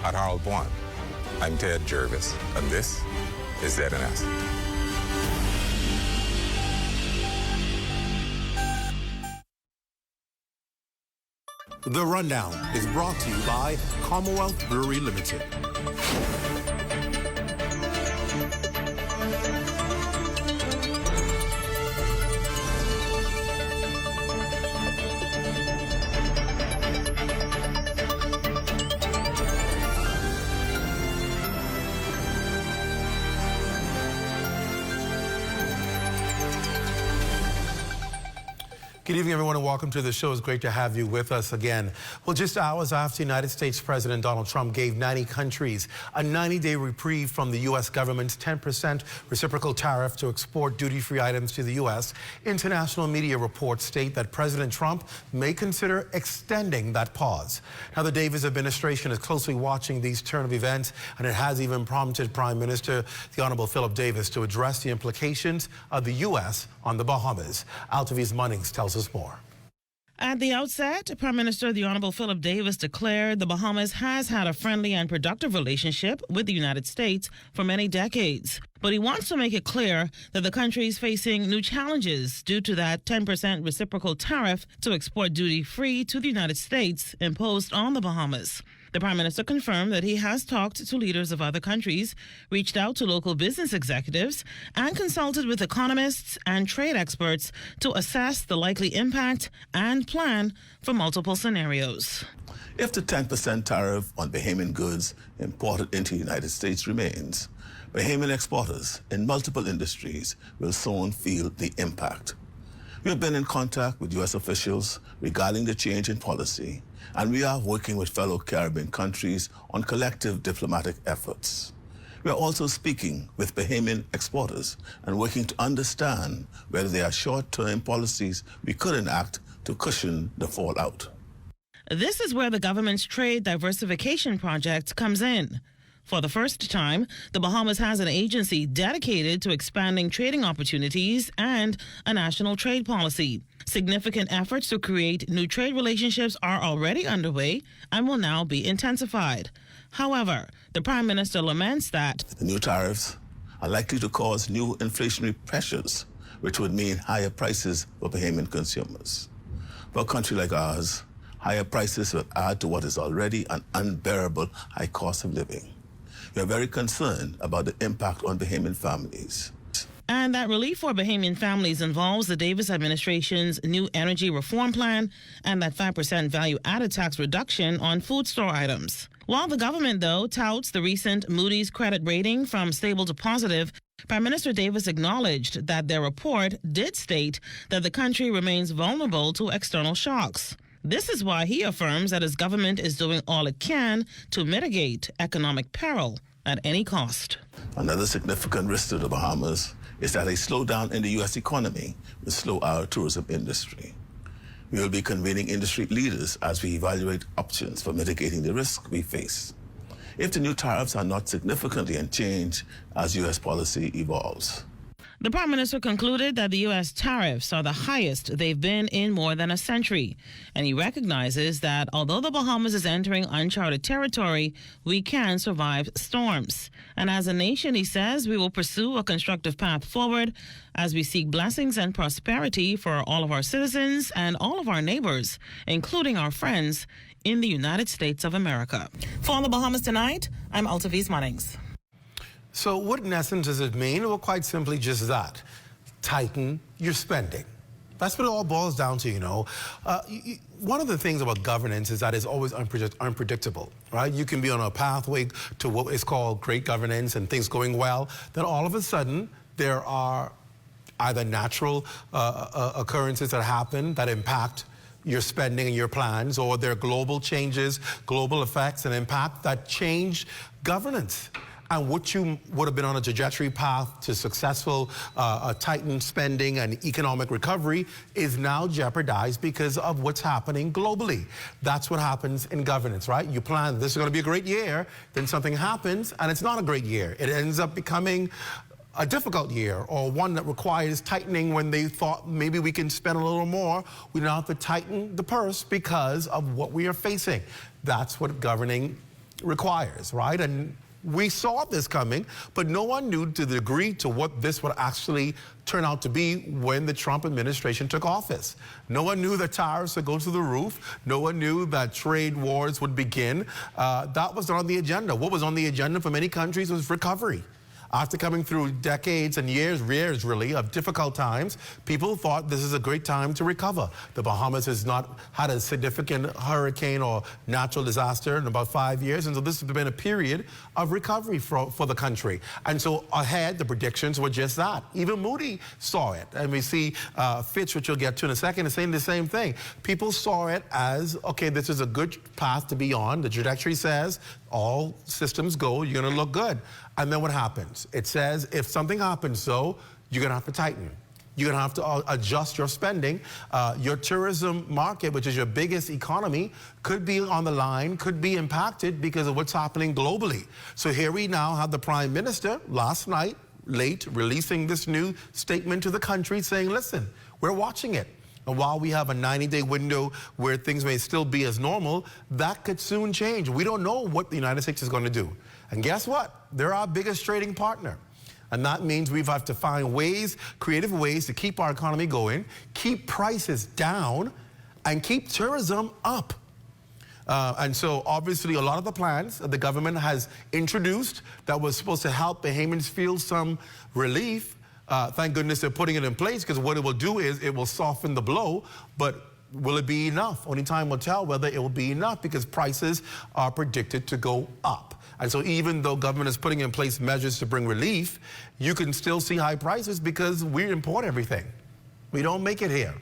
at Harold One. I'm Ted Jervis, and this is ZNS. The Rundown is brought to you by Commonwealth Brewery Limited. Good evening, everyone, and welcome to the show. It's great to have you with us again. Well, just hours after United States President Donald Trump gave 90 countries a 90-day reprieve from the U.S. government's 10% reciprocal tariff to export duty-free items to the U.S., international media reports state that President Trump may consider extending that pause. Now, the Davis administration is closely watching these turn of events, and it has even prompted Prime Minister, the Honorable Philip Davis, to address the implications of the U.S. on the Bahamas. Altaviz Munnings tells us more. At the outset, Prime Minister the Honorable Philip Davis declared the Bahamas has had a friendly and productive relationship with the United States for many decades. But he wants to make it clear that the country is facing new challenges due to that 10% reciprocal tariff to export duty-free to the United States imposed on the Bahamas. The Prime Minister confirmed that he has talked to leaders of other countries, reached out to local business executives, and consulted with economists and trade experts to assess the likely impact and plan for multiple scenarios. If the 10% tariff on Bahamian goods imported into the United States remains, Bahamian exporters in multiple industries will soon feel the impact. We have been in contact with U.S. officials regarding the change in policy, and we are working with fellow Caribbean countries on collective diplomatic efforts. We are also speaking with Bahamian exporters and working to understand whether there are short-term policies we could enact to cushion the fallout. This is where the government's trade diversification project comes in. For the first time, the Bahamas has an agency dedicated to expanding trading opportunities and a national trade policy. Significant efforts to create new trade relationships are already underway and will now be intensified. However, the Prime Minister laments that the new tariffs are likely to cause new inflationary pressures, which would mean higher prices for Bahamian consumers. For a country like ours, higher prices will add to what is already an unbearable high cost of living. We are very concerned about the impact on Bahamian families. And that relief for Bahamian families involves the Davis administration's new energy reform plan and that 5% value-added tax reduction on food store items. While the government, though, touts the recent Moody's credit rating from stable to positive, Prime Minister Davis acknowledged that their report did state that the country remains vulnerable to external shocks. This is why he affirms that his government is doing all it can to mitigate economic peril at any cost. Another significant risk to the Bahamas is that a slowdown in the U.S. economy will slow our tourism industry. We will be convening industry leaders as we evaluate options for mitigating the risk we face. If the new tariffs are not significantly unchanged as U.S. policy evolves. The Prime Minister concluded that the U.S. tariffs are the highest they've been in more than a century, and he recognizes that although the Bahamas is entering uncharted territory, we can survive storms. And as a nation, he says, we will pursue a constructive path forward as we seek blessings and prosperity for all of our citizens and all of our neighbors, including our friends in the United States of America. For On the Bahamas Tonight, I'm Altaviz Munnings. So what in essence does it mean? Well, quite simply just that. Tighten your spending. That's what it all boils down to, you know. One of the things about governance is that it's always unpredictable, right? You can be on a pathway to what is called great governance and things going well. Then all of a sudden, there are either natural occurrences that happen that impact your spending and your plans, or there are global changes, global effects and impact that change governance. And what you would have been on a trajectory path to successful tightened spending and economic recovery is now jeopardized because of what's happening globally. That's what happens in governance, right? You plan this is going to be a great year, then something happens and it's not a great year. It ends up becoming a difficult year, or one that requires tightening when they thought maybe we can spend a little more. We now have to tighten the purse because of what we are facing. That's what governing requires, right? And we saw this coming, but no one knew to the degree to what this would actually turn out to be when the Trump administration took office. No one knew that tariffs would go through the roof. No one knew that trade wars would begin. That was not on the agenda. What was on the agenda for many countries was recovery. After coming through decades and years really, of difficult times, people thought this is a great time to recover. The Bahamas has not had a significant hurricane or natural disaster in about 5 years, and so this has been a period of recovery for the country. And so ahead, the predictions were just that. Even Moody saw it, and we see Fitch, which we'll get to in a second, is saying the same thing. People saw it as, okay, this is a good path to be on. The trajectory says all systems go, you're going to look good. And then what happens? It says if something happens, though, you're going to have to tighten. You're going to have to adjust your spending. Your tourism market, which is your biggest economy, could be on the line, could be impacted because of what's happening globally. So here we now have the Prime Minister last night, late, releasing this new statement to the country saying, listen, we're watching it. And while we have a 90-day window where things may still be as normal, that could soon change. We don't know what the United States is going to do. And guess what? They're our biggest trading partner. And that means we have to find ways, creative ways to keep our economy going, keep prices down, and keep tourism up. And so obviously a lot of the plans that the government has introduced that was supposed to help Bahamians feel some relief, thank goodness they're putting it in place, because what it will do is it will soften the blow, but will it be enough? Only time will tell whether it will be enough, because prices are predicted to go up. And so even though government is putting in place measures to bring relief, you can still see high prices because we import everything. We don't make it here.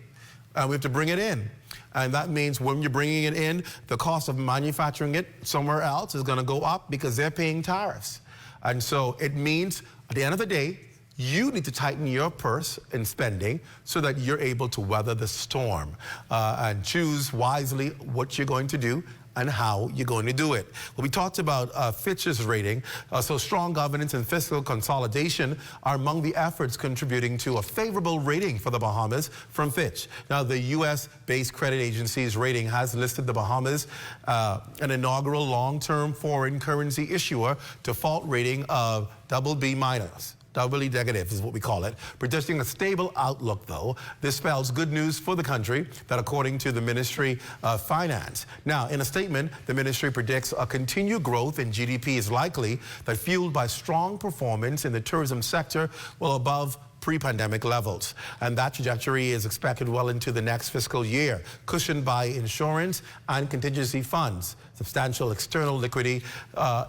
We have to bring it in. And that means when you're bringing it in, the cost of manufacturing it somewhere else is going to go up because they're paying tariffs. And so it means at the end of the day, you need to tighten your purse in spending so that you're able to weather the storm and choose wisely what you're going to do and how you're going to do it. Well, we talked about Fitch's rating. So strong governance and fiscal consolidation are among the efforts contributing to a favorable rating for the Bahamas from Fitch. Now, the U.S.-based credit agency's rating has listed the Bahamas an inaugural long-term foreign currency issuer default rating of BB-. Doubly negative is what we call it, predicting a stable outlook, though. This spells good news for the country, that according to the Ministry of Finance. Now, in a statement, the ministry predicts a continued growth in GDP is likely, that fueled by strong performance in the tourism sector, well above pre-pandemic levels. And that trajectory is expected well into the next fiscal year, cushioned by insurance and contingency funds. Substantial external liquidity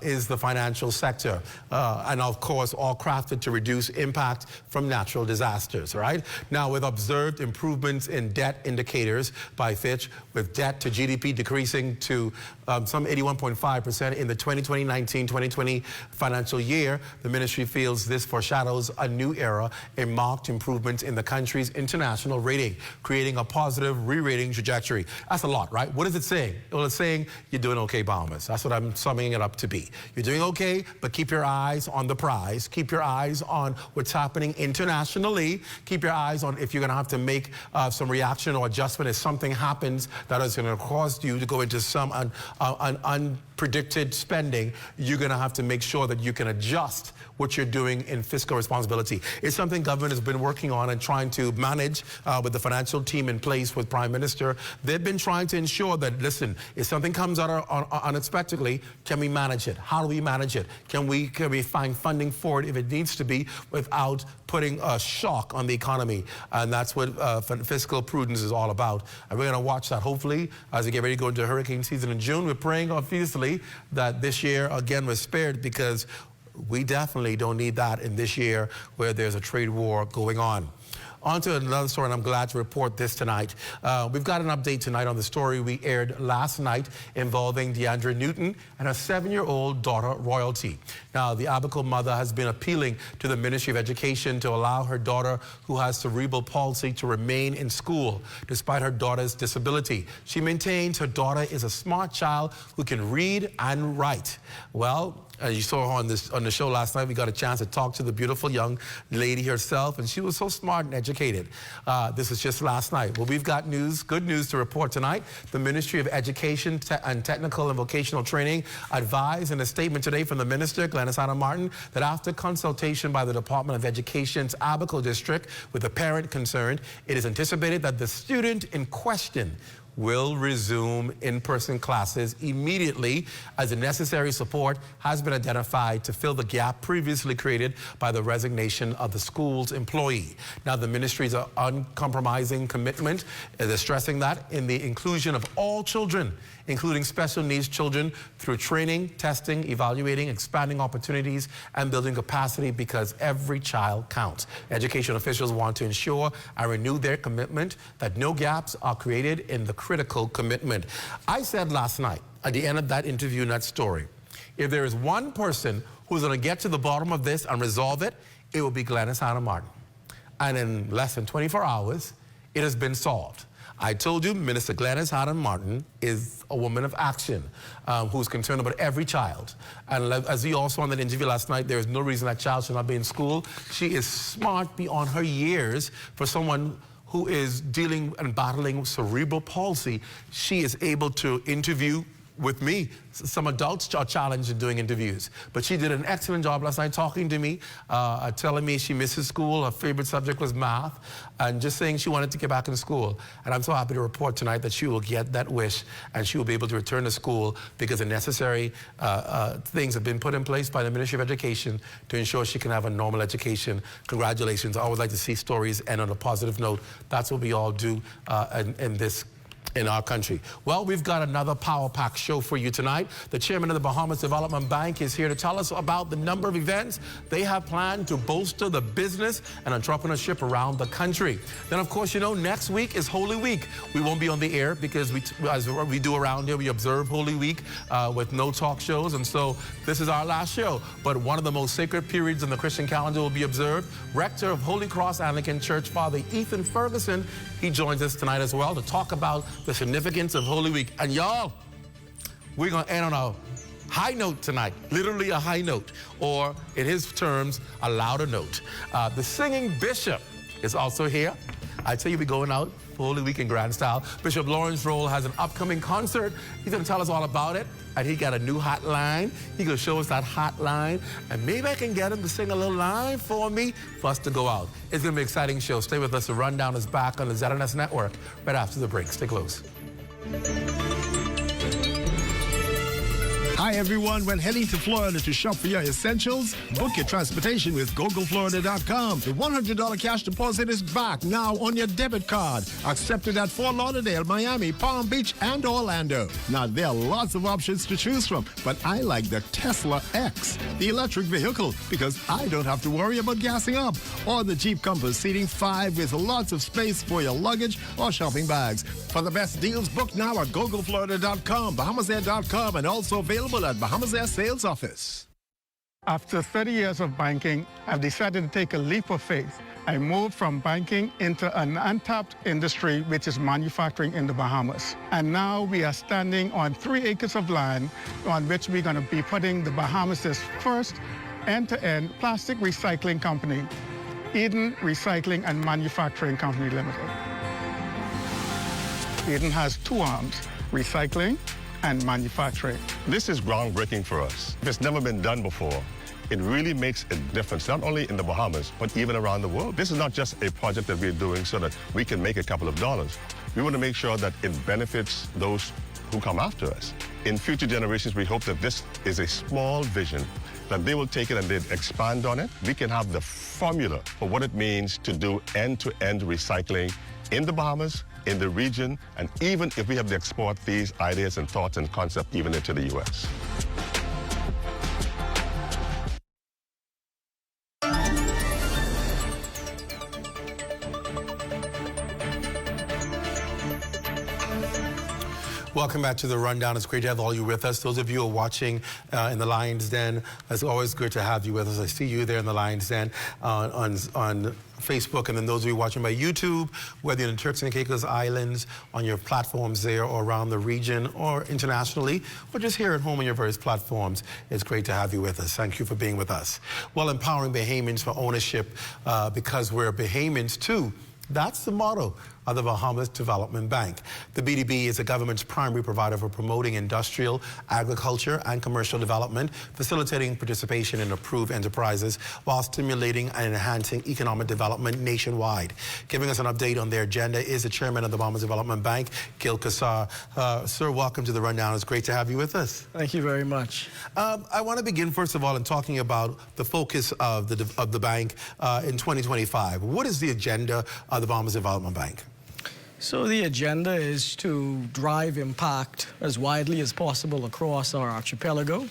is the financial sector. And of course, all crafted to reduce impact from natural disasters, right? Now, with observed improvements in debt indicators by Fitch, with debt to GDP decreasing to some 81.5% in the 2019-2020 financial year, the ministry feels this foreshadows a new era in marked improvements in the country's international rating, creating a positive re-rating trajectory. That's a lot, right? What is it saying? Well, it's saying you're doing okay, Bahamas. That's what I'm summing it up to be. You're doing okay, but keep your eyes on the prize. Keep your eyes on what's happening internationally. Keep your eyes on if you're going to have to make some reaction or adjustment if something happens that is going to cause you to go into some unpredicted spending. You're going to have to make sure that you can adjust what you're doing in fiscal responsibility. It's something government has been working on and trying to manage with the financial team in place with Prime Minister. They've been trying to ensure that, listen, if something comes out unexpectedly, can we manage it? How do we manage it? Can we find funding for it if it needs to be without putting a shock on the economy? And that's what fiscal prudence is all about. And we're going to watch that, hopefully, as we get ready to go into hurricane season in June. We're praying, obviously, that this year, again, we're spared, because we definitely don't need that in this year where there's a trade war going on. On to another story, and I'm glad to report this tonight. We've got an update tonight on the story we aired last night involving Deandra Newton and her 7-year-old daughter, Royalty. Now, the Abaco mother has been appealing to the Ministry of Education to allow her daughter, who has cerebral palsy, to remain in school despite her daughter's disability. She maintains her daughter is a smart child who can read and write. Well, You saw her on the show last night. We got a chance to talk to the beautiful young lady herself, and she was so smart and educated. This was just last night. Well, we've got good news to report tonight. The Ministry of Education and Technical and Vocational Training advised in a statement today from the Minister, Gladys Martin, that after consultation by the Department of Education's Abaco District with the parent concerned, it is anticipated that the student in question will resume in-person classes immediately as the necessary support has been identified to fill the gap previously created by the resignation of the school's employee. Now, the ministry's uncompromising commitment is stressing that in the inclusion of all children, including special needs children, through training, testing, evaluating, expanding opportunities, and building capacity, because every child counts. Education officials want to ensure and renew their commitment that no gaps are created in the critical commitment. I said last night, at the end of that interview and that story, if there is one person who's going to get to the bottom of this and resolve it, it will be Gladys Martin. And in less than 24 hours, it has been solved. I told you Minister Gladys Martin is a woman of action who's concerned about every child. And as you also saw in that interview last night, there is no reason that child should not be in school. She is smart beyond her years for someone who is dealing and battling cerebral palsy. She is able to interview with me. Some adults are challenged in doing interviews, but she did an excellent job last night talking to me, telling me she misses school. Her favorite subject was math, and just saying she wanted to get back in school. And I'm so happy to report tonight that she will get that wish, and she will be able to return to school because the necessary things have been put in place by the Ministry of Education to ensure she can have a normal education. Congratulations. I always like to see stories end on a positive note. That's what we all do in our country. Well, we've got another Power Pack show for you tonight. The chairman of the Bahamas Development Bank is here to tell us about the number of events they have planned to bolster the business and entrepreneurship around the country. Then, of course, you know, next week is Holy Week. We won't be on the air because as we do around here, we observe Holy Week with no talk shows, and so this is our last show. But one of the most sacred periods in the Christian calendar will be observed. Rector of Holy Cross Anglican Church, Father Ethan Ferguson, he joins us tonight as well to talk about the significance of Holy Week. And y'all, we're going to end on a high note tonight, literally a high note, or in his terms, a louder note. The singing bishop is also here. I tell you, we're going out for Holy Week in grand style. Bishop Lawrence Roll has an upcoming concert. He's going to tell us all about it. And he got a new hotline. He's going to show us that hotline. And maybe I can get him to sing a little line for me for us to go out. It's going to be an exciting show. Stay with us. The rundown is back on the ZNS Network right after the break. Stay close. Hi everyone, when heading to Florida to shop for your essentials, book your transportation with GoGoFlorida.com. The $100 cash deposit is back now on your debit card. Accepted at Fort Lauderdale, Miami, Palm Beach, and Orlando. Now there are lots of options to choose from, but I like the Tesla X, the electric vehicle, because I don't have to worry about gassing up. Or the Jeep Compass seating 5 with lots of space for your luggage or shopping bags. For the best deals, book now at GoGoFlorida.com, BahamasAir.com, and also available at Bahamas Air Sales Office. After 30 years of banking, I've decided to take a leap of faith. I moved from banking into an untapped industry, which is manufacturing in the Bahamas. And now we are standing on 3 acres of land on which we're going to be putting the Bahamas' first end-to-end plastic recycling company, Eden Recycling and Manufacturing Company Limited. Eden has 2 arms, recycling and manufacturing. This is groundbreaking for us. It's never been done before. It really makes a difference, not only in the Bahamas, but even around the world. This is not just a project that we're doing so that we can make a couple of dollars. We want to make sure that it benefits those who come after us. In future generations, we hope that this is a small vision, that they will take it and they'll expand on it. We can have the formula for what it means to do end-to-end recycling in the Bahamas, in the region, and even if we have to export these ideas and thoughts and concepts even into the U.S. Well, Welcome back to The Rundown. It's great to have all you with us. Those of you who are watching in the Lion's Den, it's always good to have you with us. I see you there in the Lion's Den on Facebook, and then those of you watching by YouTube, whether you're in the Turks and Caicos Islands, on your platforms there, or around the region, or internationally, or just here at home on your various platforms, it's great to have you with us. Thank you for being with us. Well, empowering Bahamians for ownership because we're Bahamians too. That's the motto of the Bahamas Development Bank. The BDB is the government's primary provider for promoting industrial, agriculture, and commercial development, facilitating participation in approved enterprises while stimulating and enhancing economic development nationwide. Giving us an update on their agenda is the chairman of the Bahamas Development Bank, Gil Kassar. Sir, welcome to The Rundown. It's great to have you with us. Thank you very much. I want to begin, first of all, in talking about the focus of the bank in 2025. What is the agenda of the Bahamas Development Bank? So the agenda is to drive impact as widely as possible across our archipelago.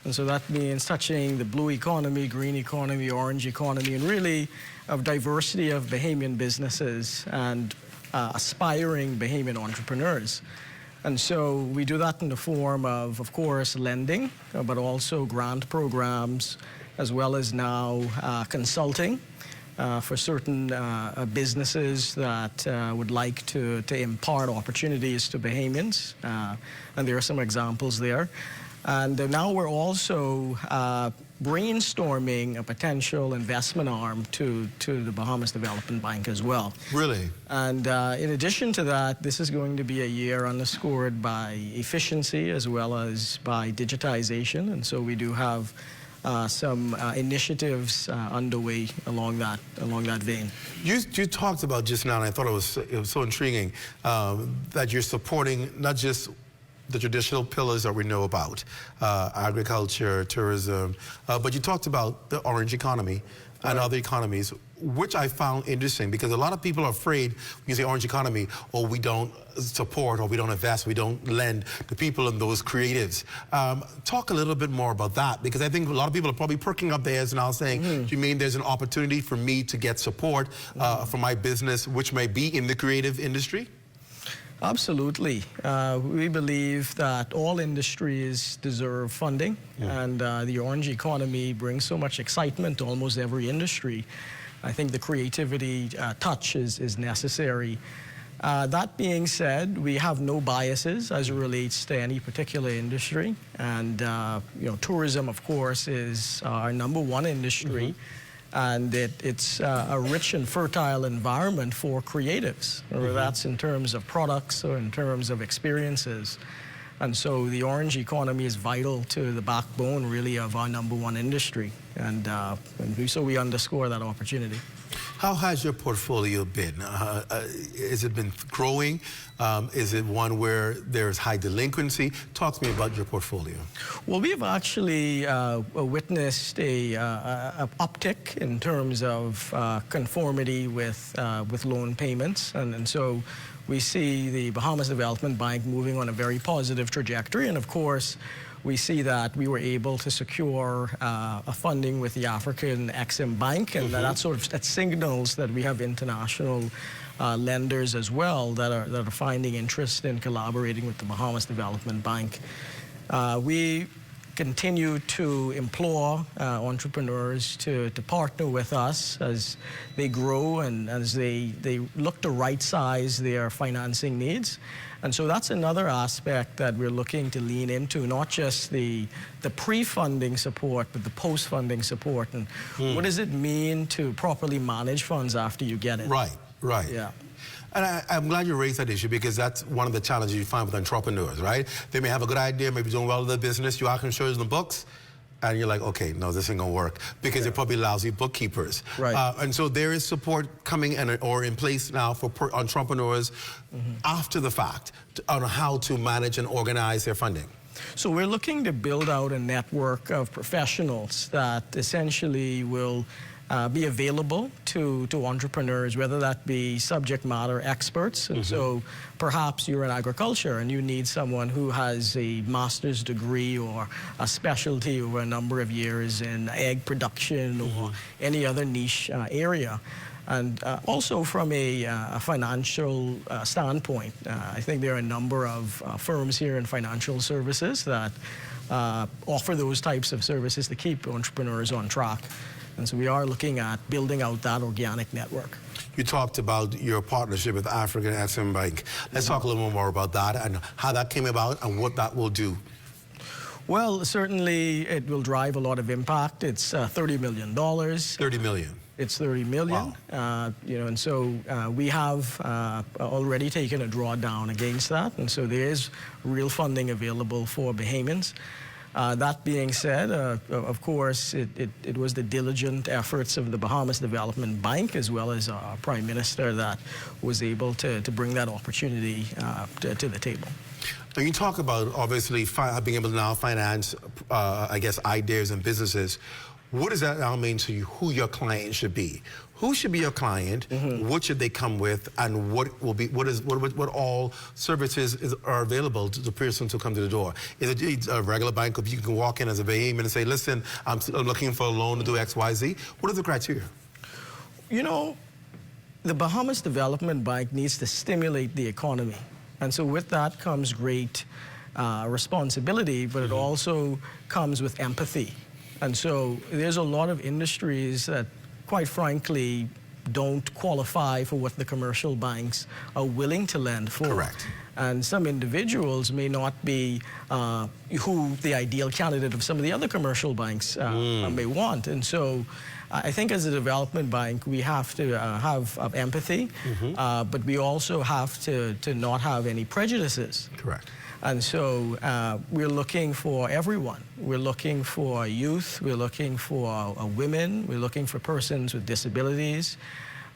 And so that means touching the blue economy, green economy, orange economy, and really of diversity of Bahamian businesses and aspiring Bahamian entrepreneurs. And so we do that in the form of course, lending, but also grant programs, as well as now consulting. For certain businesses that would like to impart opportunities to Bahamians, and there are some examples there. And now we're also brainstorming a potential investment arm to the Bahamas Development Bank as well. Really? And in addition to that, this is going to be a year underscored by efficiency as well as by digitization, and so we do have some initiatives underway along that vein. You talked about just now, and I thought it was so intriguing that you're supporting not just the traditional pillars that we know about, agriculture, tourism, but you talked about the orange economy and other economies, which I found interesting because a lot of people are afraid when you say orange economy, or we don't support, or we don't invest, we don't lend to people in those creatives. Talk a little bit more about that, because I think a lot of people are probably perking up their ears now saying, do you mean there's an opportunity for me to get support for my business, which may be in the creative industry? Absolutely. We believe that all industries deserve funding, and the orange economy brings so much excitement to almost every industry. I think the creativity touch is necessary. That being said, we have no biases as it relates to any particular industry, and tourism, of course, is our #1 industry. And it's a rich and fertile environment for creatives, whether that's in terms of products or in terms of experiences. And so the orange economy is vital to the backbone, really, of our #1 industry. And so we underscore that opportunity. How has your portfolio been? Has it been growing? Is it one where there's high delinquency? Talk to me about your portfolio. Well, we've actually witnessed a uptick in terms of conformity with loan payments, and so we see the Bahamas Development Bank moving on a very positive trajectory. And of course, we see that we were able to secure a funding with the African Exim Bank, and that signals that we have international lenders as well that are finding interest in collaborating with the Bahamas Development Bank. We continue to implore entrepreneurs to partner with us as they grow and as they look to right-size their financing needs. And so that's another aspect that we're looking to lean into, not just the pre-funding support, but the post-funding support. And what does it mean to properly manage funds after you get it? Right, right. Yeah. And I'm glad you raised that issue, because that's one of the challenges you find with entrepreneurs, right? They may have a good idea, maybe doing well in their business, you can show them the books, and you're like, okay, no, this ain't gonna work, because they're probably lousy bookkeepers. Right. And so there is support coming in place now for entrepreneurs after the fact on how to manage and organize their funding. So we're looking to build out a network of professionals that essentially will be available to entrepreneurs, whether that be subject matter experts. And so perhaps you're in agriculture and you need someone who has a master's degree or a specialty over a number of years in egg production or any other niche area. And also from a financial standpoint, I think there are a number of firms here in financial services that offer those types of services to keep entrepreneurs on track. And so we are looking at building out that organic network. You talked about your partnership with African Exim Bank. Let's talk a little more about that and how that came about and what that will do. Well, certainly it will drive a lot of impact. It's $30 million. $30 million. It's $30 million. Wow. And so we have already taken a drawdown against that, and so there is real funding available for Bahamians. That being said, of course, it was the diligent efforts of the Bahamas Development Bank as well as our Prime Minister that was able to bring that opportunity to the table. When you talk about, obviously, being able to now finance, I guess, ideas and businesses, what does that now mean to you, who your client should be? Who should be your client? What should they come with? And what all services are available to the person to come to the door? Is it a regular bank where you can walk in as a Bahamian and say, listen, I'm looking for a loan to do X, Y, Z? What are the criteria? You know, the Bahamas Development Bank needs to stimulate the economy. And so with that comes great responsibility, but it also comes with empathy. And so there's a lot of industries that, quite frankly, don't qualify for what the commercial banks are willing to lend for. Correct. And some individuals may not be who the ideal candidate of some of the other commercial banks may want. And so I think as a development bank, we have to have empathy, but we also have to not have any prejudices. Correct. And so we're looking for everyone. We're looking for youth, we're looking for women, we're looking for persons with disabilities,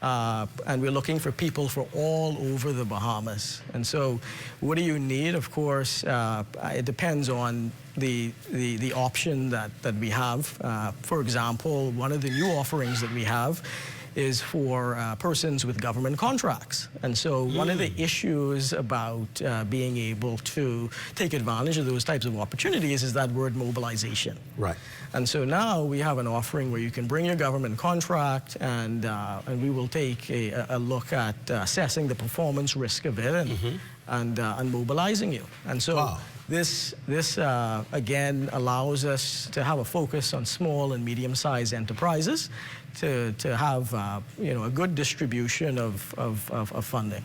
and we're looking for people from all over the Bahamas. And so what do you need? Of course, it depends on the option that we have. For example, one of the new offerings that we have is for persons with government contracts. And so one of the issues about being able to take advantage of those types of opportunities is that word mobilization. Right. And so now we have an offering where you can bring your government contract and we will take a look at assessing the performance risk of it and mobilizing you. And so wow. This again allows us to have a focus on small and medium-sized enterprises to have a good distribution of funding.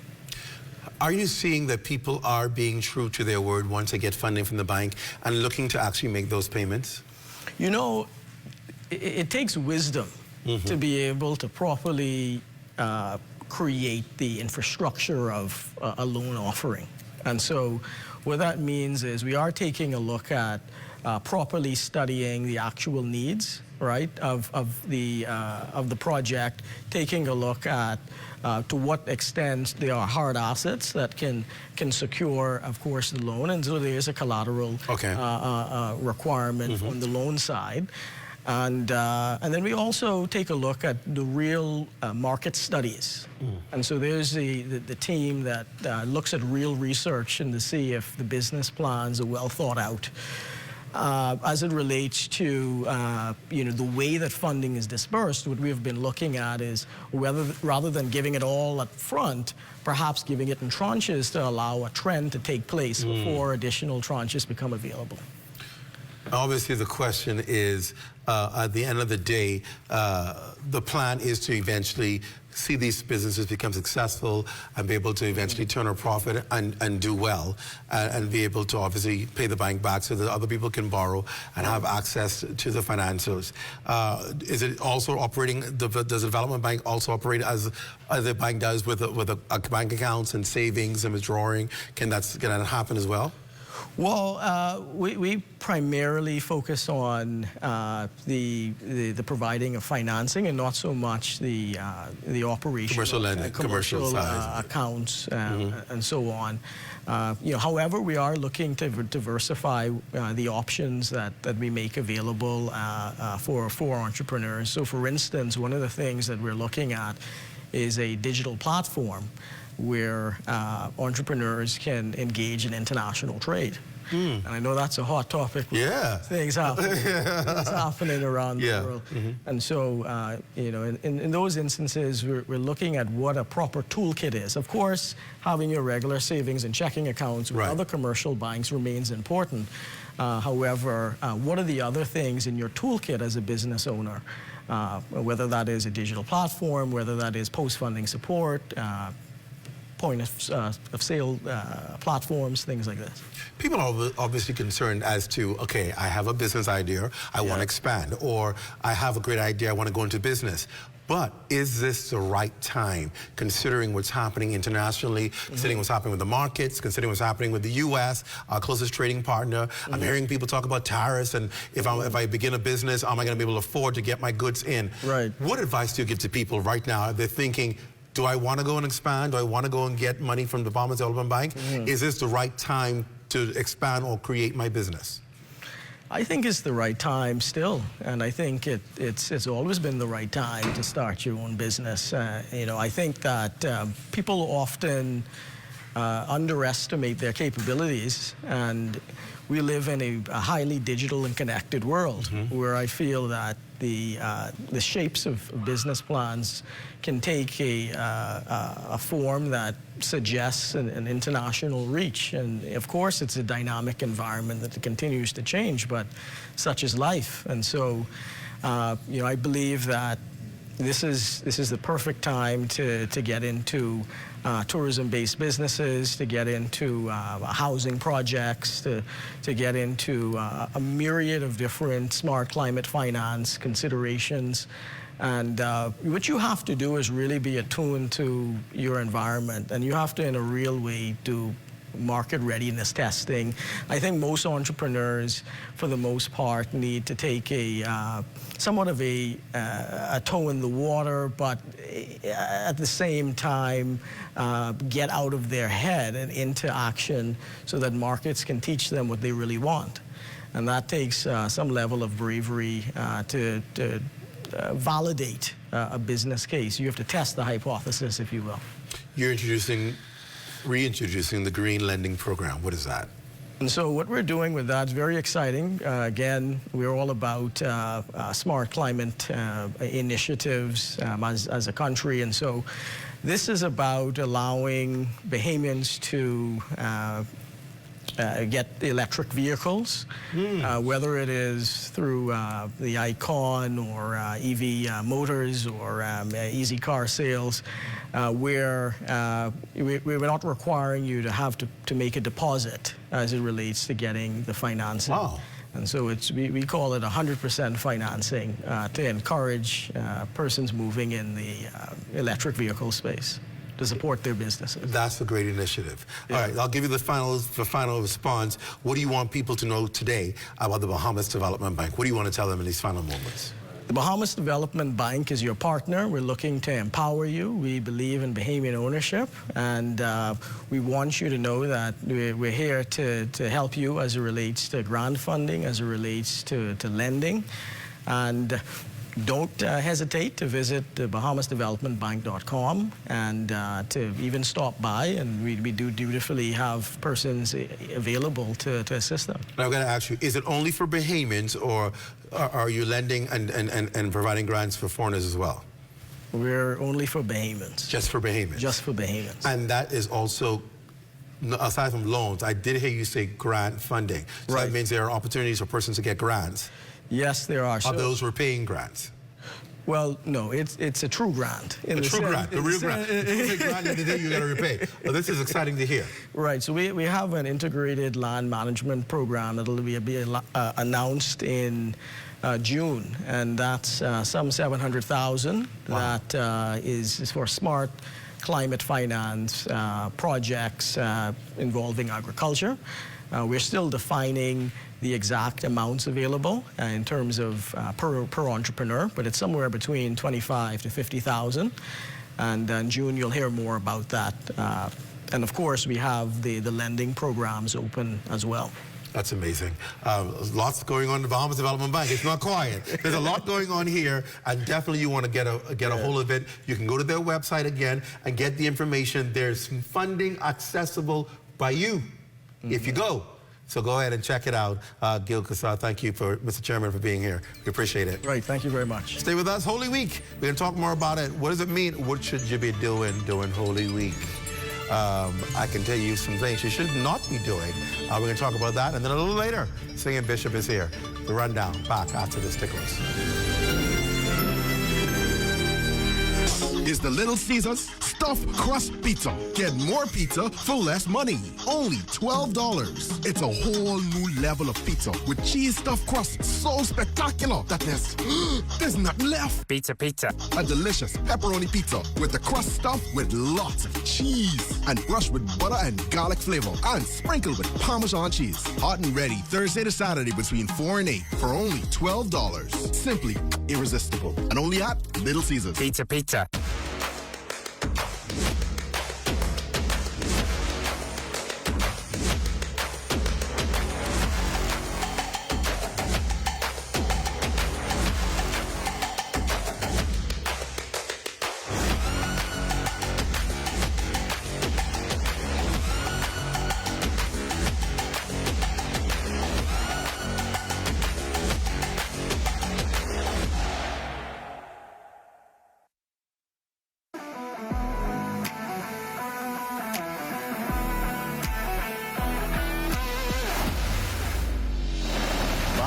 Are you seeing that people are being true to their word once they get funding from the bank and looking to actually make those payments? You know, it takes wisdom to be able to properly create the infrastructure of a loan offering. And so what that means is we are taking a look at properly studying the actual needs, right, of the project, taking a look at to what extent there are hard assets that can secure, of course, the loan, and so there is a collateral requirement on the loan side. And then we also take a look at the real market studies. And so there's the team that looks at real research and to see if the business plans are well thought out. As it relates to the way that funding is dispersed, what we have been looking at is whether, rather than giving it all up front, perhaps giving it in tranches to allow a trend to take place before additional tranches become available. Obviously, the question is, at the end of the day, the plan is to eventually see these businesses become successful and be able to eventually turn a profit and do well and be able to obviously pay the bank back so that other people can borrow and have access to the financials. Is it also operating, does the development bank also operate as a bank does with bank accounts and savings and withdrawing? Can that happen as well? Well, we primarily focus on the providing of financing and not so much the operation, commercial lending, commercial accounts, and so on. However, we are looking to diversify the options that we make available for entrepreneurs. So, for instance, one of the things that we're looking at is a digital platform where entrepreneurs can engage in international trade. And I know that's a hot topic. Yeah. Things happening around the world. And so, you know, in those instances, we're looking at what a proper toolkit is. Of course, having your regular savings and checking accounts with other commercial banks remains important. However, what are the other things in your toolkit as a business owner? Whether that is a digital platform, whether that is post-funding support, point of sale platforms, things like this. People are obviously concerned as to, okay, I have a business idea, I want to expand, or I have a great idea, I want to go into business. But is this the right time, considering what's happening internationally, considering what's happening with the markets, considering what's happening with the U.S., our closest trading partner? I'm hearing people talk about tariffs, and if I begin a business, am I going to be able to afford to get my goods in? Right. What advice do you give to people right now? They're thinking, do I want to go and expand? Do I want to go and get money from the Bahamas Development Bank? Is this the right time to expand or create my business? I think it's the right time still, and I think it's always been the right time to start your own business. You know, I think that people often underestimate their capabilities, and we live in a highly digital and connected world where I feel that the shapes of business plans can take a form that suggests an international reach. And of course, it's a dynamic environment that continues to change, but such is life. And so, you know, I believe that this is the perfect time to get into tourism-based businesses, to get into housing projects, to get into a myriad of different smart climate finance considerations. And what you have to do is really be attuned to your environment, and you have to, in a real way, do market readiness testing. I think most entrepreneurs, for the most part, need to take a somewhat of a toe in the water, but at the same time get out of their head and into action so that markets can teach them what they really want. And that takes some level of bravery to validate a business case. You have to test the hypothesis, if you will. You're reintroducing the Green Lending Program. What is that? And so what we're doing with that is very exciting. Again, we're all about smart climate initiatives as a country. And so this is about allowing Bahamians to get electric vehicles, whether it is through the Icon or EV motors or easy car sales, where we're not requiring you to have to make a deposit as it relates to getting the financing. Wow. And so we call it 100% financing to encourage persons moving in the electric vehicle space to support their businesses. That's a great initiative. Yeah. All right, I'll give you the final response. What do you want people to know today about the Bahamas Development Bank? What do you want to tell them in these final moments? The Bahamas Development Bank is your partner. We're looking to empower you. We believe in Bahamian ownership, and we want you to know that we're here to help you as it relates to grant funding, as it relates to lending. And don't hesitate to visit bahamasdevelopmentbank.com and to even stop by, and we do dutifully have persons available to assist them. Now I've got to ask you, is it only for Bahamians, or are you lending and providing grants for foreigners as well? We're only for Bahamians. Just for Bahamians? Just for Bahamians. And that is also, aside from loans, I did hear you say grant funding. So that means there are opportunities for persons to get grants. Yes, there are. Are those who are paying grants? Well, no, it's a true grant. A true grant, the real grant. The perfect grant in the day you got to repay. Well, this is exciting to hear. Right, so we have an integrated land management program that will be announced in June, and that's some $700,000. Wow. That is for smart climate finance projects involving agriculture. We're still defining the exact amounts available in terms of per entrepreneur, but it's somewhere between $25,000 to $50,000. And in June, you'll hear more about that. And of course, we have the lending programs open as well. That's amazing. Lots going on in the Bahamas Development Bank. It's not quiet. There's a lot going on here, and definitely you want to get a hold of it. You can go to their website again and get the information. There's some funding accessible by you if you go. So go ahead and check it out. Gil Kassar, thank you, Mr. Chairman, for being here. We appreciate it. Right, thank you very much. Stay with us. Holy Week. We're going to talk more about it. What does it mean? What should you be doing during Holy Week? I can tell you some things you should not be doing. We're going to talk about that. And then a little later, Singing Bishop is here. The Rundown, back after this tickles. Is the Little Caesars Stuffed Crust Pizza. Get more pizza for less money. Only $12. It's a whole new level of pizza with cheese stuffed crust so spectacular that there's nothing left. Pizza. A delicious pepperoni pizza with the crust stuffed with lots of cheese and brushed with butter and garlic flavor and sprinkled with Parmesan cheese. Hot and ready Thursday to Saturday between 4 and 8 for only $12. Simply irresistible. And only at Little Caesars. Pizza.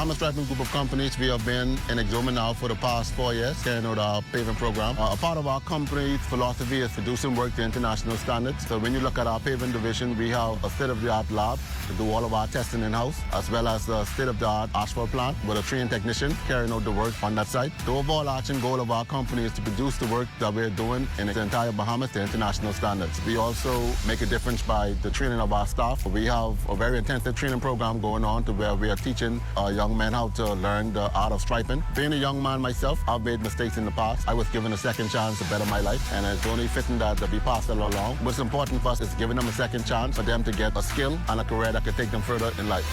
Bahamas Striping Group of Companies, we have been in Exuma now for the past 4 years, carrying out our paving program. A part of our company's philosophy is to do some work to international standards. So when you look at our paving division, we have a state-of-the-art lab to do all of our testing in-house, as well as a state-of-the-art asphalt plant with a trained technician carrying out the work on that site. The overarching goal of our company is to produce the work that we're doing in the entire Bahamas to international standards. We also make a difference by the training of our staff. We have a very intensive training program going on to where we are teaching young men how to learn the art of striping. Being a young man myself, I've made mistakes in the past. I was given a second chance to better my life, and it's only fitting that we pass it along. What's important for us is giving them a second chance for them to get a skill and a career that could take them further in life.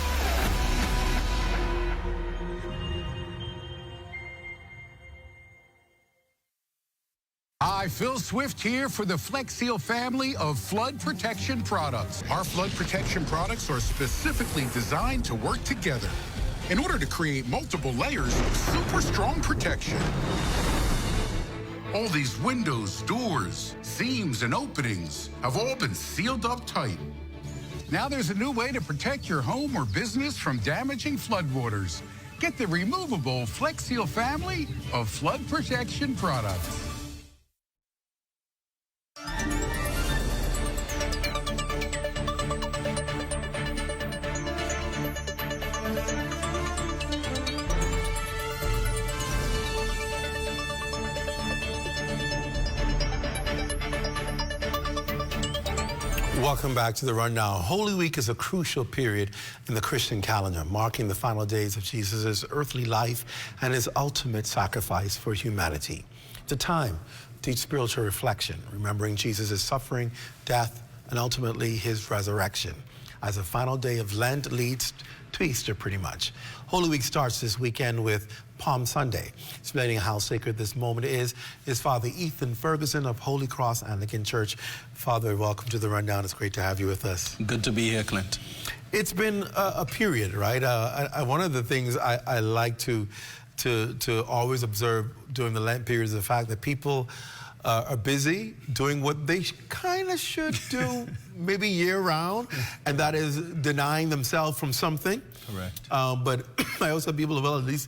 Hi, Phil Swift here for the Flex Seal family of flood protection products. Our flood protection products are specifically designed to work together in order to create multiple layers of super strong protection. All these windows, doors, seams, and openings have all been sealed up tight. Now there's a new way to protect your home or business from damaging floodwaters. Get the removable Flex Seal family of flood protection products. Welcome back to the Rundown. Holy Week is a crucial period in the Christian calendar, marking the final days of Jesus' earthly life and his ultimate sacrifice for humanity. It's a time to teach spiritual reflection, remembering Jesus' suffering, death, and ultimately his resurrection, as the final day of Lent leads to Easter pretty much. Holy Week starts this weekend with Palm Sunday. Explaining how sacred this moment is Father Ethan Ferguson of Holy Cross Anglican Church. Father, welcome to the Rundown. It's great to have you with us. Good to be here, Clint. It's been a period, right? One of the things I like to always observe during the Lent period is the fact that people are busy doing what they kind of should do maybe year-round, and that is denying themselves from something. Correct. But I also have people, well, at least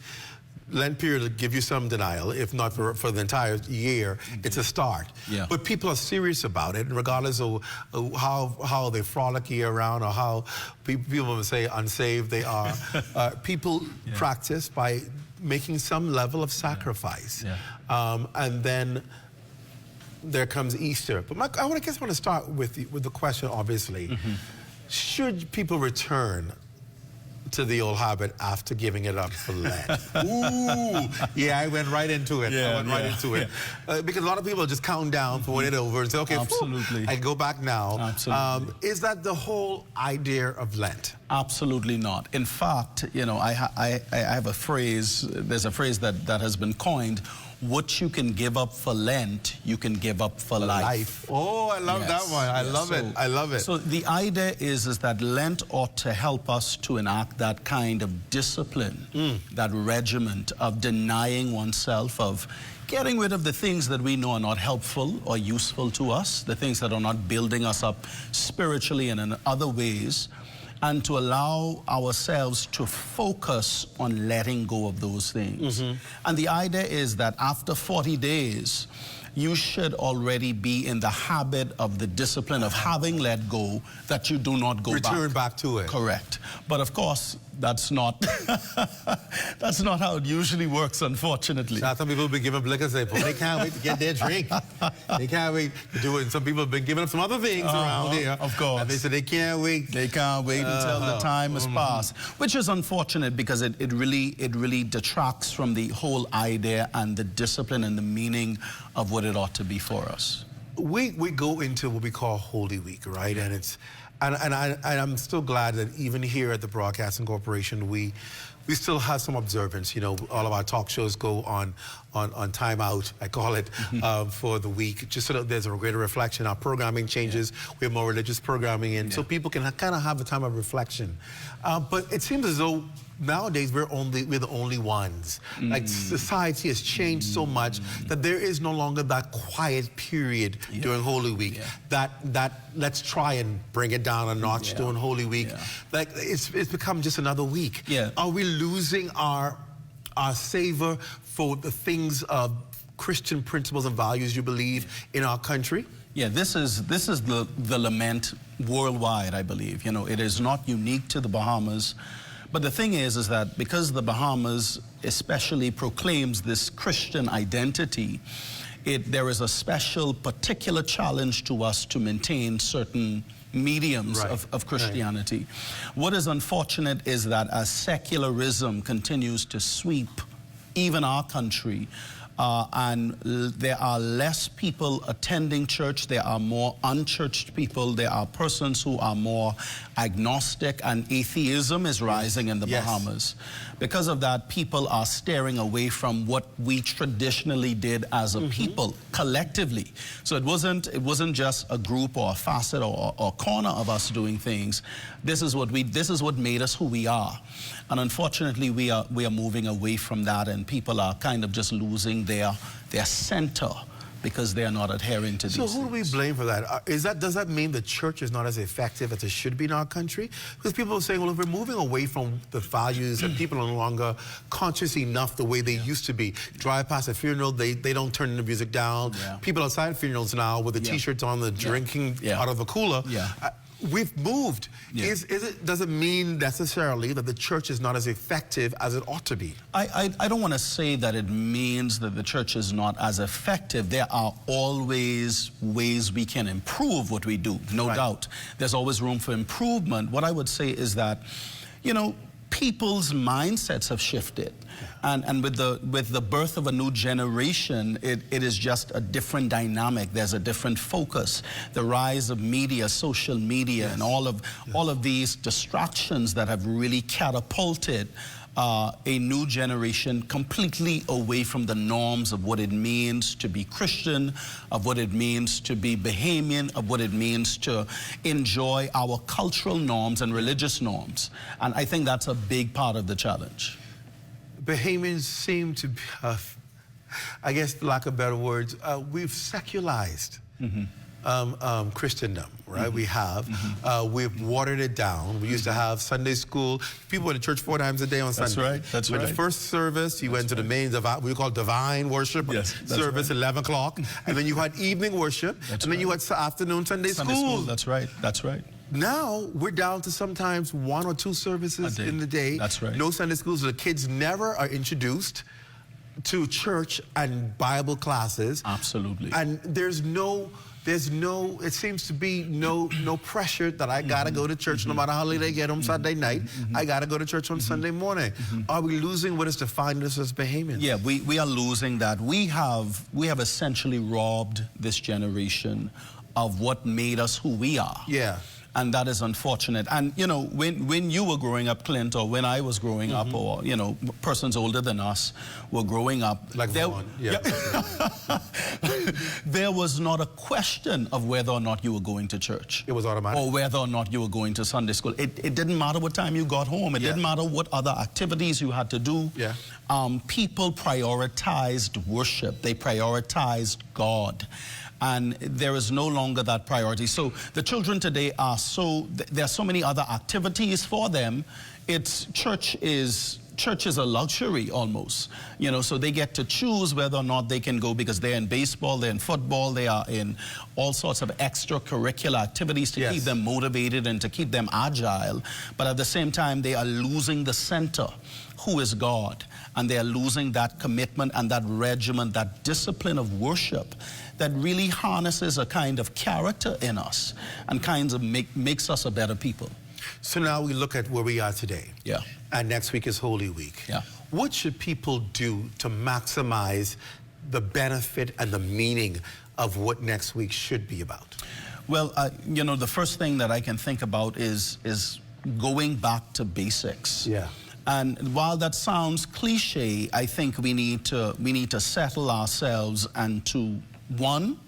Lent period will give you some denial, if not for the entire year. It's a start. Yeah. But people are serious about it, regardless of how they frolic year-round or how people will say unsaved they are. People practice by making some level of sacrifice. Yeah. And then there comes Easter. But I want to start with the question, obviously. Mm-hmm. Should people return to the old habit after giving it up for Lent? Ooh, yeah, I went right into it. Because a lot of people are just counting down for when it's over and say, okay, absolutely, I go back now. Absolutely. Is that the whole idea of Lent? Absolutely not. In fact, you know, I have a phrase, there's a phrase that has been coined: what you can give up for Lent, you can give up for life. Oh, I love that one. I love it. I love it. So the idea is that Lent ought to help us to enact that kind of discipline, that regiment of denying oneself, of getting rid of the things that we know are not helpful or useful to us, the things that are not building us up spiritually and in other ways, and to allow ourselves to focus on letting go of those things. And the idea is that after 40 days, you should already be in the habit of the discipline of having let go, that you do not go Return back to it. Correct. But of course, that's not that's not how it usually works, unfortunately. Now, some people have been giving up liquor, say, well, they can't wait to get their drink. They can't wait to do it. And some people have been giving up some other things around here. Of course. And they said they can't wait. They can't wait until the time has passed, which is unfortunate, because it really detracts from the whole idea and the discipline and the meaning of what it ought to be for us. We go into what we call Holy Week, right? And it's and I'm still glad that even here at the Broadcasting Corporation, we still have some observance. You know, all of our talk shows go on timeout, I call it, for the week, just so that there's a greater reflection. Our programming changes. We have more religious programming in, so people can kind of have a time of reflection. But it seems as though nowadays we're the only ones. Like, society has changed so much that there is no longer that quiet period during Holy Week. That let's try and bring it down a notch during Holy Week. Like, it's become just another week. Are we losing our savor for the things of Christian principles and values you believe in our country? Yeah, this is the lament worldwide, I believe. You know, it is not unique to the Bahamas. But the thing is that because the Bahamas especially proclaims this Christian identity, there is a special, particular challenge to us to maintain certain mediums of Christianity. What is unfortunate is that as secularism continues to sweep even our country, and there are less people attending church, there are more unchurched people, there are persons who are more agnostic, and atheism is rising in the Bahamas. Because of that, people are staring away from what we traditionally did as a people, collectively. So it wasn't just a group or a facet or a corner of us doing things. This is what made us who we are. And unfortunately, we are moving away from that, and people are kind of just losing their center because they are not adhering to these things. So who do we blame for that? Does that mean the church is not as effective as it should be in our country? Because people are saying, well, if we're moving away from the values and people are no longer conscious enough the way they used to be. Drive past a funeral, they don't turn the music down. People outside funerals now with the T-shirts on, the drinking out of a cooler. We've moved. Does it mean necessarily that the church is not as effective as it ought to be? I don't want to say that it means that the church is not as effective. There are always ways we can improve what we do, no doubt. There's always room for improvement. What I would say is that, you know, people's mindsets have shifted. And with the birth of a new generation, it is just a different dynamic. There's a different focus. The rise of media, social media, and all of these distractions that have really catapulted a new generation completely away from the norms of what it means to be Christian, of what it means to be Bahamian, of what it means to enjoy our cultural norms and religious norms. And I think that's a big part of the challenge. Bahamians seem to be, I guess, for lack of better words, we've secularized Christendom, right? We have. We've watered it down. We used to have Sunday school. People went to church 4 times a day on Sunday. That's right. The first service, you went to the main, we call divine worship service, 11 o'clock. And then you had evening worship. And then you had afternoon Sunday school. That's right. Now, we're down to sometimes 1 or 2 services in the day. That's right. No Sunday schools. So the kids never are introduced to church and Bible classes. Absolutely. And it seems to be no pressure that I gotta go to church no matter how late I get on Saturday night. I gotta go to church on Sunday morning. Are we losing what is defined us as Bahamians? Yeah, we are losing that. We have essentially robbed this generation of what made us who we are. And that is unfortunate. And, you know, when you were growing up, Clint, or when I was growing up, or, you know, persons older than us were growing up, like there, yeah. there was not a question of whether or not you were going to church. It was automatic. Or whether or not you were going to Sunday school. It didn't matter what time you got home. It didn't matter what other activities you had to do. Yeah. People prioritized worship. They prioritized God. And there is no longer that priority. So the children today are there are so many other activities for them. Church is a luxury almost, you know, so they get to choose whether or not they can go, because they're in baseball, they're in football, they are in all sorts of extracurricular activities to keep them motivated and to keep them agile. But at the same time, they are losing the center, who is God. And they are losing that commitment and that regimen, that discipline of worship that really harnesses a kind of character in us and kinds of makes us a better people. So now we look at where we are today. Yeah. And next week is Holy Week. Yeah. What should people do to maximize the benefit and the meaning of what next week should be about? Well, you know, the first thing that I can think about is going back to basics. Yeah. And while that sounds cliche, I think we need to settle ourselves and to, one,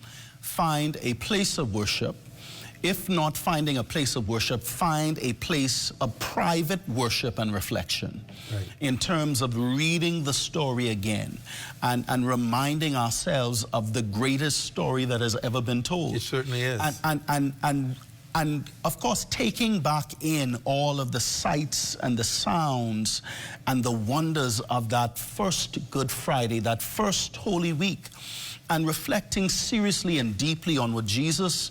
find a place of worship. If not finding a place of worship, find a place of private worship and reflection, right, in terms of reading the story again and reminding ourselves of the greatest story that has ever been told. It certainly is. And of course, taking back in all of the sights and the sounds and the wonders of that first Good Friday, that first Holy Week, and reflecting seriously and deeply on what Jesus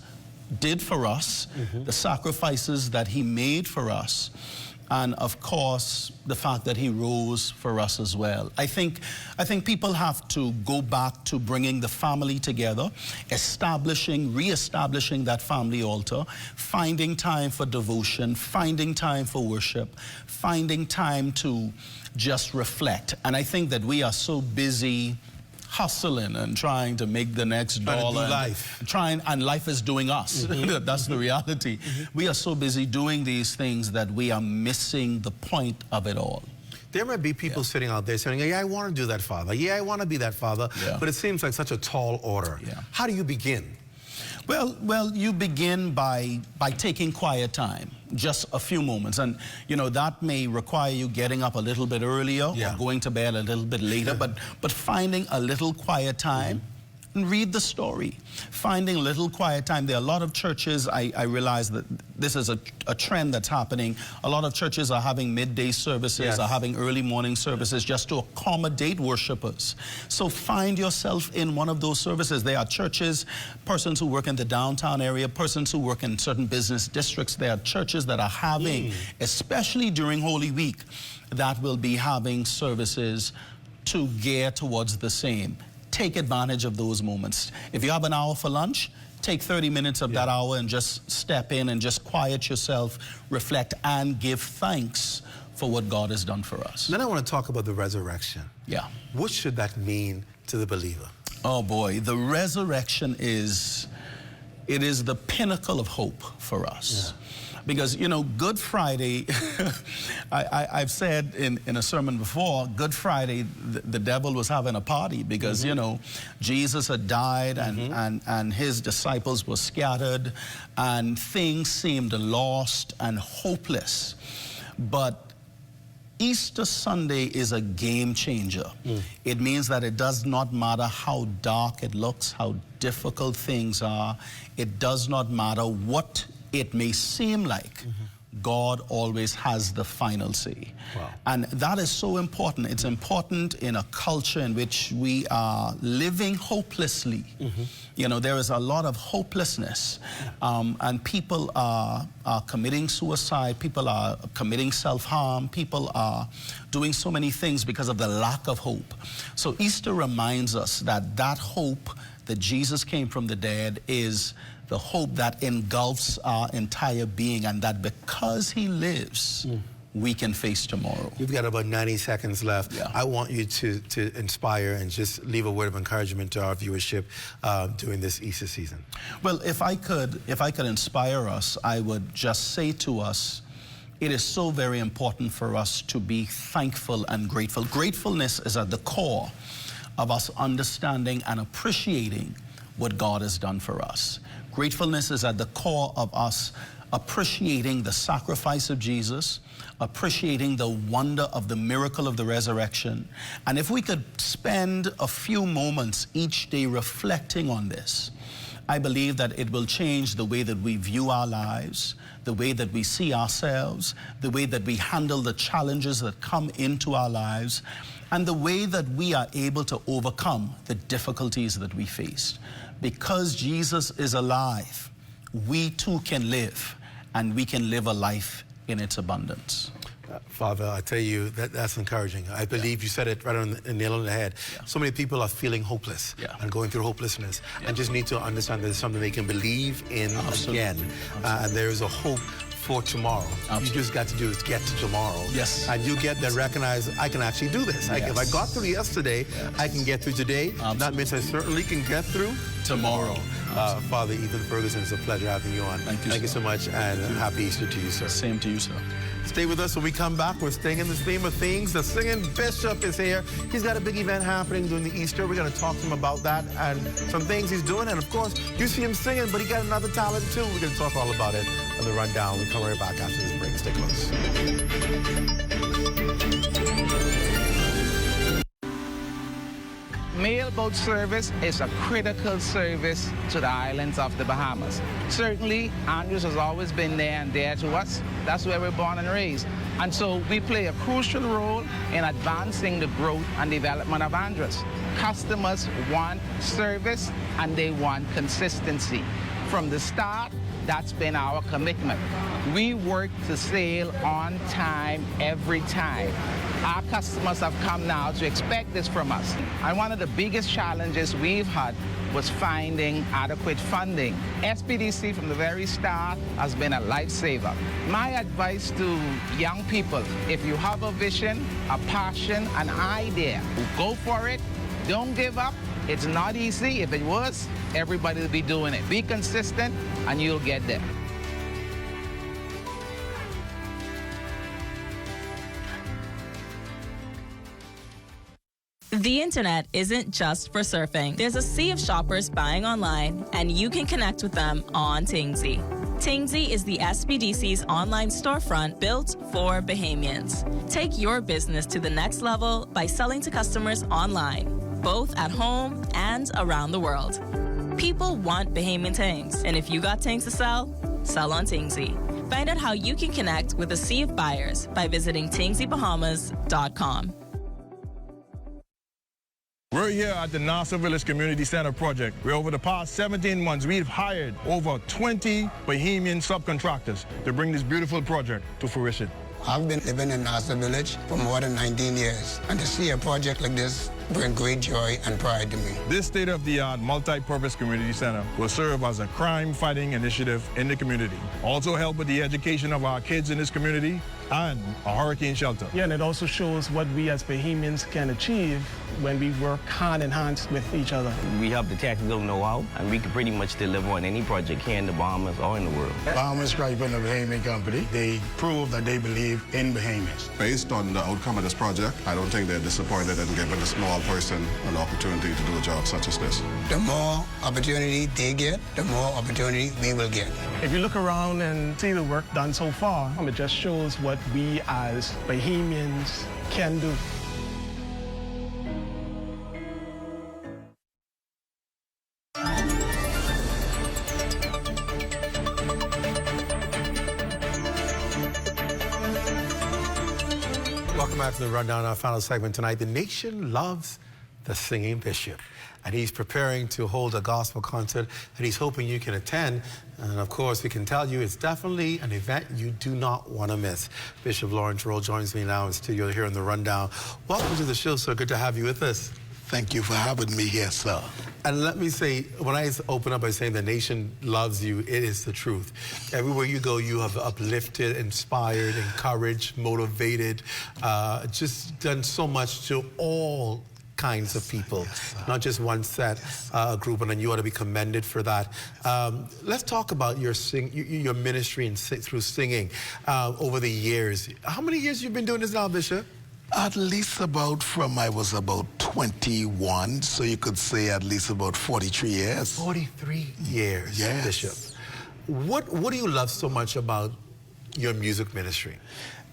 did for us, the sacrifices that he made for us, and of course, the fact that he rose for us as well. I think people have to go back to bringing the family together, reestablishing that family altar, finding time for devotion, finding time for worship, finding time to just reflect. And I think that we are so busy hustling and trying to make the next dollar. And life is doing us. That's the reality. We are so busy doing these things that we are missing the point of it all. There might be people sitting out there saying, yeah, I want to do that, Father. Yeah, I want to be that, Father. Yeah. But it seems like such a tall order. Yeah. How do you begin? Well, you begin by taking quiet time, just a few moments. And, you know, that may require you getting up a little bit earlier or going to bed a little bit later, but finding a little quiet time and read the story. Finding a little quiet time. There are a lot of churches, I realize that this is a trend that's happening. A lot of churches are having midday services, are having early morning services just to accommodate worshipers. So find yourself in one of those services. There are churches, persons who work in the downtown area, persons who work in certain business districts. There are churches that are having, especially during Holy Week, that will be having services to gear towards the same. Take advantage of those moments. If you have an hour for lunch, take 30 minutes of that hour and just step in and just quiet yourself, reflect, and give thanks for what God has done for us. Then I want to talk about the resurrection. Yeah. What should that mean to the believer? Oh boy, the resurrection is the pinnacle of hope for us. Yeah. Because, you know, Good Friday, I've said in a sermon before, Good Friday, the devil was having a party because, you know, Jesus had died and his disciples were scattered and things seemed lost and hopeless. But Easter Sunday is a game changer. It means that it does not matter how dark it looks, how difficult things are. It does not matter what it may seem like. God always has the final say. Wow. And that is so important. It's important in a culture in which we are living hopelessly. You know, there is a lot of hopelessness, and people are committing suicide, people are committing self-harm, people are doing so many things because of the lack of hope. So Easter reminds us that that hope that Jesus came from the dead is the hope that engulfs our entire being, and that because he lives, we can face tomorrow. We've got about 90 seconds left. Yeah. I want you to inspire and just leave a word of encouragement to our viewership during this Easter season. Well, if I could inspire us, I would just say to us, it is so very important for us to be thankful and grateful. Gratefulness is at the core of us understanding and appreciating what God has done for us. Gratefulness is at the core of us appreciating the sacrifice of Jesus, appreciating the wonder of the miracle of the resurrection. And if we could spend a few moments each day reflecting on this, I believe that it will change the way that we view our lives, the way that we see ourselves, the way that we handle the challenges that come into our lives, and the way that we are able to overcome the difficulties that we face. Because Jesus is alive, we too can live, and we can live a life in its abundance. Father, I tell you, that's encouraging. I believe you said it right on the nail on the head. So many people are feeling hopeless and going through hopelessness and just need to understand that there's something they can believe in again. And there is a hope for tomorrow. You just got to do is get to tomorrow. Yes. And you get that recognize, I can actually do this. If I got through yesterday, I can get through today. That means I certainly can get through tomorrow. Father Ethan Ferguson, it's a pleasure having you on. Thank you so much, and happy Easter to you, sir. Same to you, sir. Stay with us when we come back. We're staying in this theme of things. The singing bishop is here. He's got a big event happening during the Easter. We're going to talk to him about that and some things he's doing. And of course, you see him singing, but he got another talent too. We're going to talk all about it on the rundown. We come right back after this break. Stay close. Mailboat service is a critical service to the islands of the Bahamas. Certainly, Andrews has always been there and dear to us. That's where we're born and raised. And so we play a crucial role in advancing the growth and development of Andrews. Customers want service and they want consistency. From the start, that's been our commitment. We work to sail on time every time. Our customers have come now to expect this from us. And one of the biggest challenges we've had was finding adequate funding. SPDC from the very start has been a lifesaver. My advice to young people, if you have a vision, a passion, an idea, go for it. Don't give up. It's not easy. If it was, everybody would be doing it. Be consistent and you'll get there. The internet isn't just for surfing. There's a sea of shoppers buying online, and you can connect with them on Tingsy. Tingsy is the SPDC's online storefront built for Bahamians. Take your business to the next level by selling to customers online, both at home and around the world. People want Bahamian things, and if you got things to sell, sell on Tingsy. Find out how you can connect with a sea of buyers by visiting TingsyBahamas.com. We're here at the Nassau Village Community Center project, where over the past 17 months, we've hired over 20 Bahamian subcontractors to bring this beautiful project to fruition. I've been living in Nassau Village for more than 19 years, and to see a project like this bring great joy and pride to me. This state-of-the-art multi-purpose community center will serve as a crime-fighting initiative in the community, also help with the education of our kids in this community, and a hurricane shelter. Yeah, and it also shows what we as Bahamians can achieve when we work hand in hand with each other. We have the technical know-how, and we can pretty much deliver on any project here in the Bahamas or in the world. Bahamas Stripe and the Bahamian Company, they prove that they believe in Bahamians. Based on the outcome of this project, I don't think they're disappointed in giving a small person an opportunity to do a job such as this. The more opportunity they get, the more opportunity we will get. If you look around and see the work done so far, it just shows what we as Bahamians can do. Welcome back to the rundown, our final segment tonight. The nation loves the singing bishop, and he's preparing to hold a gospel concert that he's hoping you can attend. And of course, we can tell you it's definitely an event you do not want to miss. Bishop Lawrence Roll joins me now in studio here in the rundown. Welcome to the show, sir. Good to have you with us. Thank you for having me here, sir. And let me say, when I open up by saying the nation loves you, it is the truth. Everywhere you go, you have uplifted, inspired, encouraged, motivated, just done so much to all kinds of people, not just one set group, and you ought to be commended for that. Let's talk about your ministry and through singing over the years. How many years you've been doing this now, Bishop? At least from I was about 21, so you could say at least about 43 years. 43 years, yes. Bishop. What do you love so much about your music ministry?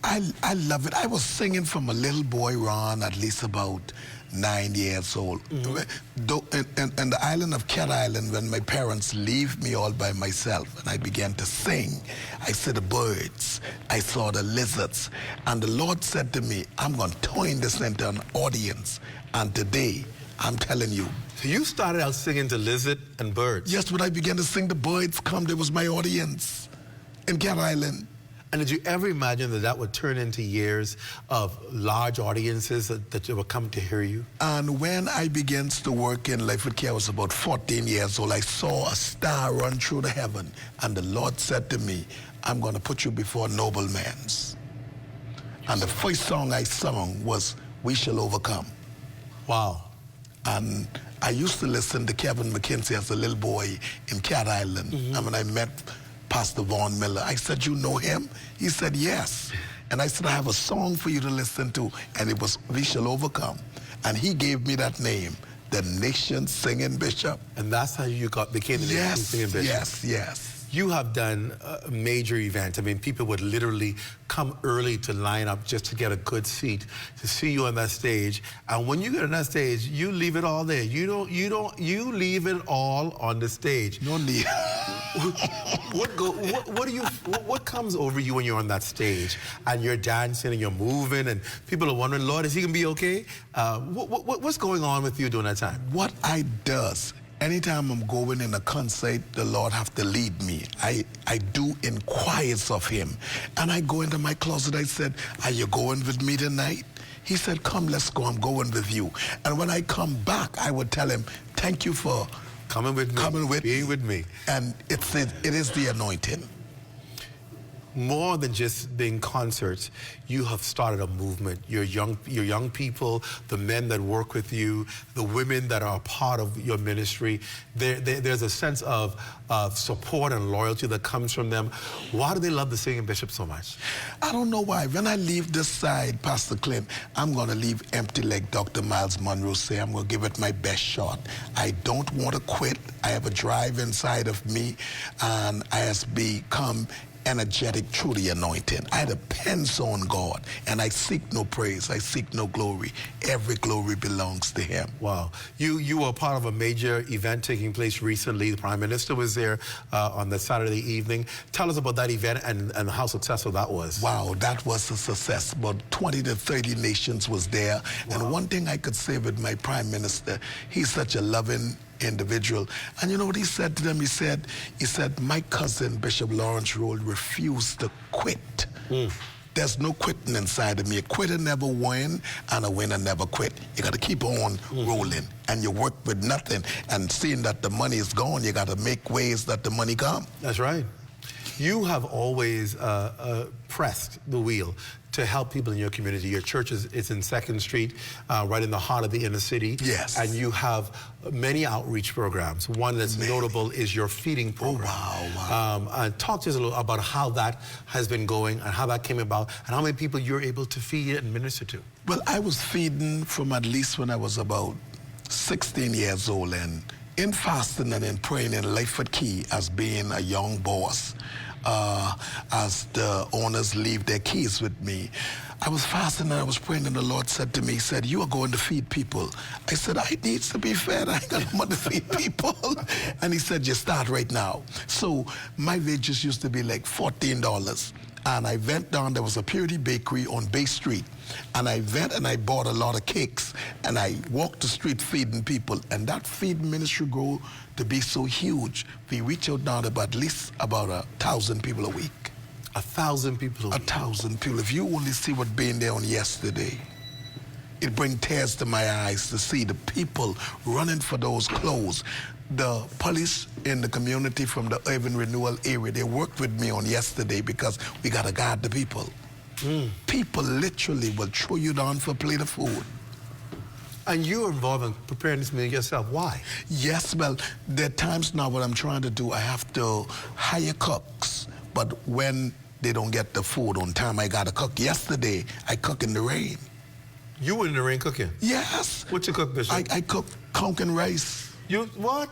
I love it. I was singing from a little boy, Ron, at least about 9 years old. Mm-hmm. In the island of Cat Island, when my parents leave me all by myself and I began to sing, I saw the birds, I saw the lizards, and the Lord said to me, I'm going to turn this into an audience. And today, I'm telling you. So you started out singing to lizard and birds? Yes, when I began to sing, the birds come, there was my audience in Cat Island. And did you ever imagine that would turn into years of large audiences that would come to hear you? And when I began to work in Life with Care, I was about 14 years old. I saw a star run through the heaven, and the Lord said to me, I'm going to put you before noblemans. And the first song I sung was We Shall Overcome. Wow. And I used to listen to Kevin McKinsey as a little boy in Cat Island. Mm-hmm. And when I met Pastor Vaughn Miller, I said, you know him? He said, yes. And I said, I have a song for you to listen to. And it was We Shall Overcome. And he gave me that name, the Nation Singing Bishop. And that's how you became the Nation Singing Bishop? Yes, yes. You have done major events. I mean, people would literally come early to line up just to get a good seat to see you on that stage. And when you get on that stage, you leave it all there. You leave it all on the stage. No need. What comes over you when you're on that stage and you're dancing and you're moving and people are wondering, Lord, is he gonna be okay? What's going on with you during that time? What I does, anytime I'm going in a concert, the Lord have to lead me. I do inquires of him. And I go into my closet, I said, are you going with me tonight? He said, come, let's go, I'm going with you. And when I come back, I would tell him, thank you for coming with me, being with me. And it is the anointing. More than just being concerts, you have started a movement. Your young people, the men that work with you, the women that are a part of your ministry, there's a sense of support and loyalty that comes from them. Why do they love the Singing Bishop so much? I don't know why. When I leave this side, Pastor Clint, I'm going to leave empty like Dr. Miles Monroe say. I'm going to give it my best shot. I don't want to quit. I have a drive inside of me, and I have become energetic through the anointing. I depend on God, and I seek no praise. I seek no glory. Every glory belongs to him. Wow. You were part of a major event taking place recently. The Prime Minister was there on the Saturday evening. Tell us about that event and how successful that was. Wow, that was a success. About 20 to 30 nations was there. Wow. And one thing I could say with my Prime Minister, he's such a loving individual. And you know what he said to them? He said, my cousin, Bishop Lawrence Roll, refused to quit. There's no quitting inside of me. A quitter never win, and a winner never quit. You got to keep on rolling, and you work with nothing. And seeing that the money is gone, you got to make ways that the money come. That's right. You have always pressed the wheel to help people in your community. Your church is in 2nd Street, right in the heart of the inner city. Yes. And you have many outreach programs. One that's notable is your feeding program. Oh, wow. Talk to us a little about how that has been going and how that came about and how many people you're able to feed and minister to. Well, I was feeding from at least when I was about 16 years old, and in fasting and in praying in Life at Key as being a young boss, as the owners leave their keys with me, I was fasting and I was praying, and the Lord said to me, he said, you are going to feed people. I said, I need to be fed. I ain't got money to feed people. And he said, just start right now. So my wages used to be like $14. And I went down, there was a Purity Bakery on Bay Street. And I went and I bought a lot of cakes. And I walked the street feeding people. And that feed ministry grew to be so huge. We reach out now to at least about 1,000 people a week. 1,000 people a week? 1,000 people. If you only see what being there on yesterday. it brings tears to my eyes to see the people running for those clothes. The police in the community from the urban renewal area, they worked with me on yesterday because we got to guard the people. People literally will throw you down for a plate of food. And you're involved in preparing this meal yourself. Why? Yes, well, there are times now what I'm trying to do, I have to hire cooks, but when they don't get the food on time, I got to cook. Yesterday, I cooked in the rain. You were in the rain cooking? Yes. What you cook, Bishop? I cooked conch and rice. You, what?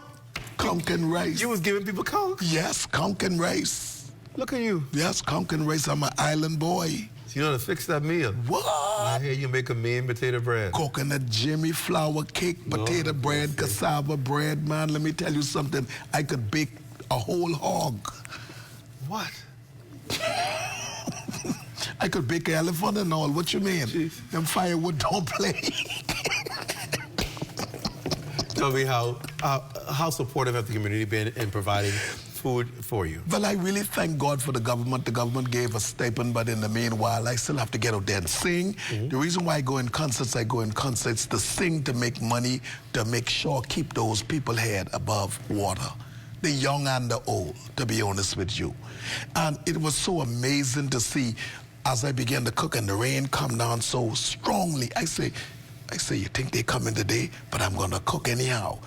Conch and rice. You was giving people conch? Yes, conch and rice. Look at you. Yes, conch and rice. I'm an island boy. So you know how to fix that meal. What? I hear you make a mean potato bread. Coconut Jimmy flour cake, potato bread, cassava bread, man. Let me tell you something. I could bake a whole hog. What? I could bake an elephant and all. What you mean? Jeez. Them firewood don't play. Tell me how supportive have the community been in providing food for you? Well, I really thank God for the government. The government gave a stipend, but in the meanwhile, I still have to get out there and sing. The reason why I go in concerts to sing, to make money, to make sure keep those people head above water. The young and the old, to be honest with you. And it was so amazing to see as I began to cook and the rain come down so strongly. I say, you think they coming today? But I'm gonna cook anyhow.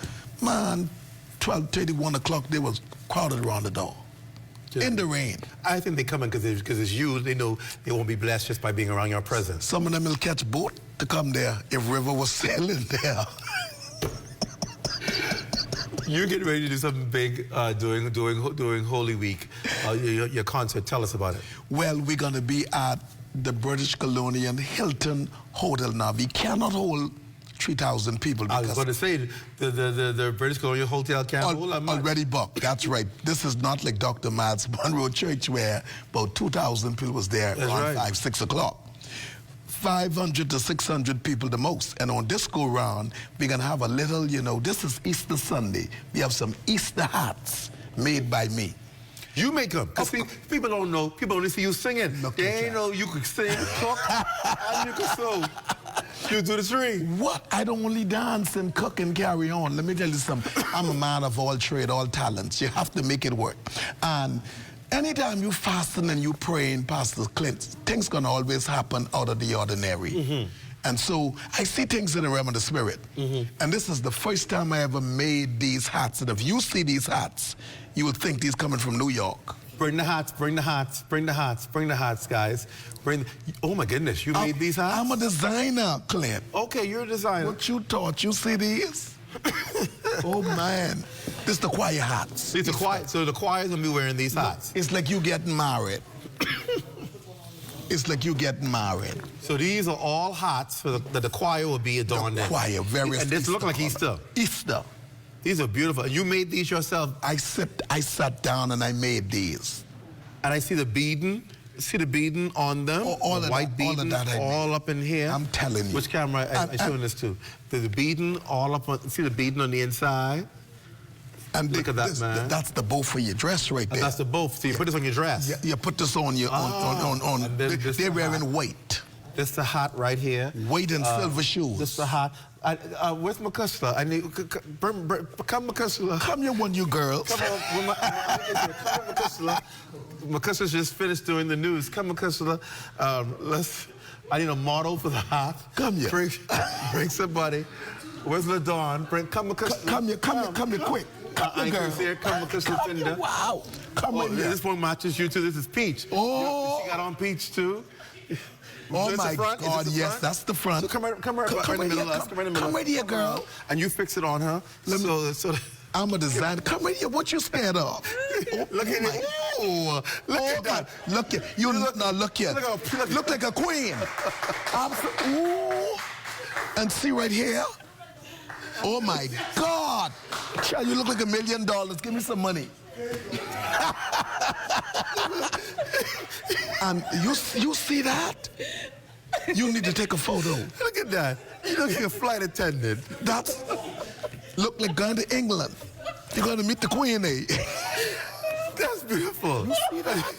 Man, 12:30, 1 o'clock, they was crowded around the door. In the rain. I think they coming because it's you. They know they won't be blessed just by being around your presence. Some of them will catch boat to come there if river was sailing there. You're getting ready to do something big during Holy Week. Your concert. Tell us about it. Well, we're going to be at the British Colonial Hilton Hotel now. We cannot hold 3,000 people. I was going to say, the British Colonial Hotel can't hold that much. Already booked, that's right. This is not like Dr. Miles Monroe Church where about 2,000 people was there around 5, 6 o'clock. 500 to 600 people the most. And on this go round, we're going to have a little, this is Easter Sunday. We have some Easter hats made by me. You make them. Because people don't know. People only see you singing. They ain't know you could sing, cook, and you could sew. You do the tree. What? I don't only dance and cook and carry on. Let me tell you something. I'm a man of all trade, all talents. You have to make it work. And anytime you fasting and you praying, Pastor Clint, things gonna always happen out of the ordinary. And so I see things in the realm of the spirit. And this is the first time I ever made these hats. And if you see these hats, you would think these coming from New York. Bring the hats, bring the hats, bring the hats, bring the hats, guys. Oh my goodness, you made these hats? I'm a designer, Clint. Okay, you're a designer. What you taught, you see these? Oh man, this is the choir hats. It's the choir, so the choir's gonna be wearing these hats. It's like you getting married. It's like you getting married. So these are all hats that the choir will be adorned in. The choir, very. And this look like Easter. Easter. These are beautiful. You made these yourself? I sat down and I made these. And I see the beading. See the beading on them? All the of white beading all up in here. I'm telling you. Which camera am I showing this to? The beading all up on, see the beading on the inside? And look at that, man. That's the bow for your dress right there. And that's the bow. So you put this on your dress? Yeah, you put this on your, they're wearing white. This is the hat right here. White and silver shoes. This is the hat. Where's Makusla? I need, come Makusla. Come here, one you girls. Come on, come Makusla. Makusla's just finished doing the news. Come Makusla. I need a model for the hat. Come here. Bring somebody. Where's LaDawn? Come Makusla. Come here, quick. Come here, girl. Come Makusla Tinder. Wow. Come on here. This one matches you too. This is Peach. Oh. She got on Peach too. Oh my God, yes, that's the front. So come right in the middle. Come right here, girl. And you fix it on her. I'm a designer. Come right here. What you scared of? Look at it. Oh, look at that. Look at you. Look here. Look like a queen. Ooh. And see right here. Oh my God. Child, you look like $1 million. Give me some money. And you see that? You need to take a photo. Look at that. You look like a flight attendant. That's look like going to England. You're going to meet the Queen, eh? That's beautiful. You see that?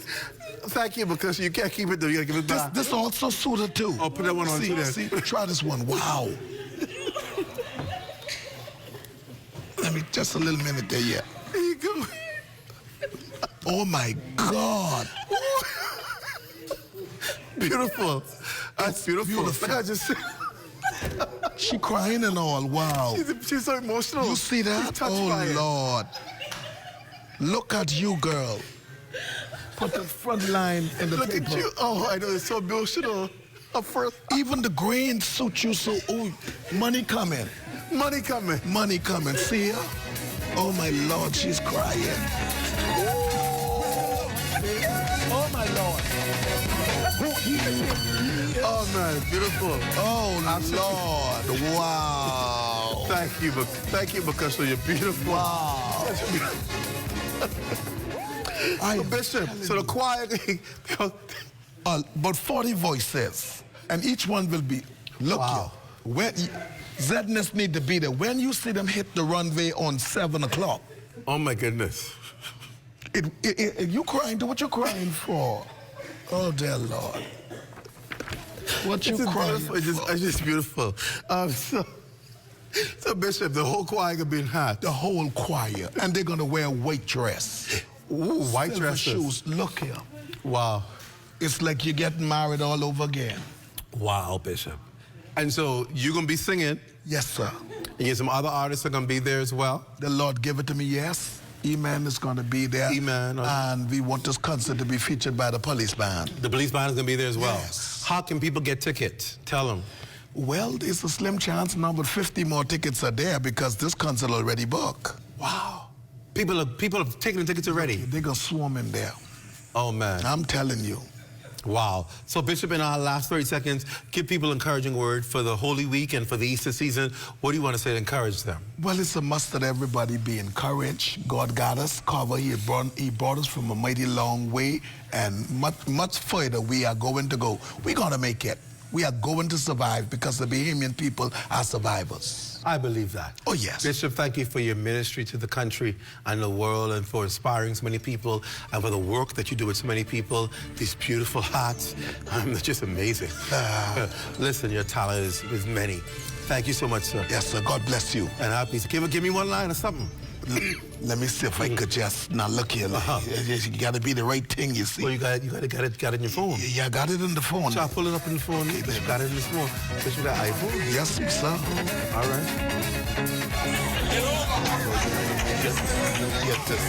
Thank you, because you can't keep it though. You gotta give it back. This also suited too. Oh, put that one on too there. See, try this one. Wow. Let me just a little minute there, yeah. There you go. Oh my God. Beautiful. That's beautiful. Look, I just she crying and all. Wow. She's so emotional. You see that? Oh Lord. Look at you, girl. Put the front line in the paper. Look at you. Oh, I know, it's so emotional. Even the green suits you so. Oh, money coming. Money coming. Money coming. See her? Oh my Lord, she's crying. Oh my Lord. Oh man, beautiful. Oh Lord. Wow. Thank you, because you're beautiful. Wow. So, Bishop, so the choir, but 40 voices, and each one will be, look here, when Zedness need to be there. When you see them hit the runway on 7 o'clock. Oh my goodness. You crying to what you crying for? Oh dear Lord. What you crying for? It's just beautiful. So Bishop, the whole choir gonna be in hats. The whole choir. And they're gonna wear a white dress. Ooh, white dresses. Shoes. Look here. Wow. It's like you're getting married all over again. Wow, Bishop. And so you're gonna be singing. Yes, sir. And you some other artists are gonna be there as well. The Lord give it to me, yes. E-Man is gonna be there. E-Man. And we want this concert to be featured by the police band. The police band is gonna be there as well. Yes. How can people get tickets? Tell them. Well, it's a slim chance now, but 50 more tickets are there because this concert already booked. Wow. People have taken the tickets already. They're gonna swarm in there. Oh man. I'm telling you. Wow. So Bishop, in our last 30 seconds, give people an encouraging word for the Holy Week and for the Easter season. What do you want to say to encourage them? Well, it's a must that everybody be encouraged. God got us covered. He brought us from a mighty long way, and much further we are going to go. We're going to make it. We are going to survive because the Bahamian people are survivors. I believe that. Oh, yes. Bishop, thank you for your ministry to the country and the world, and for inspiring so many people, and for the work that you do with so many people. These beautiful hats, they're just amazing. Listen, your talent is many. Thank you so much, sir. Yes, sir. God bless you. And happy. Give me one line or something. Let me see if I could just, now look here, you got to be the right thing, you see. Well, you got it in your phone. Yeah, I got it in the phone. So I pull it up in the phone. Okay, you got it in the phone. But you got iPhone? Yes, sir. All right. Get this.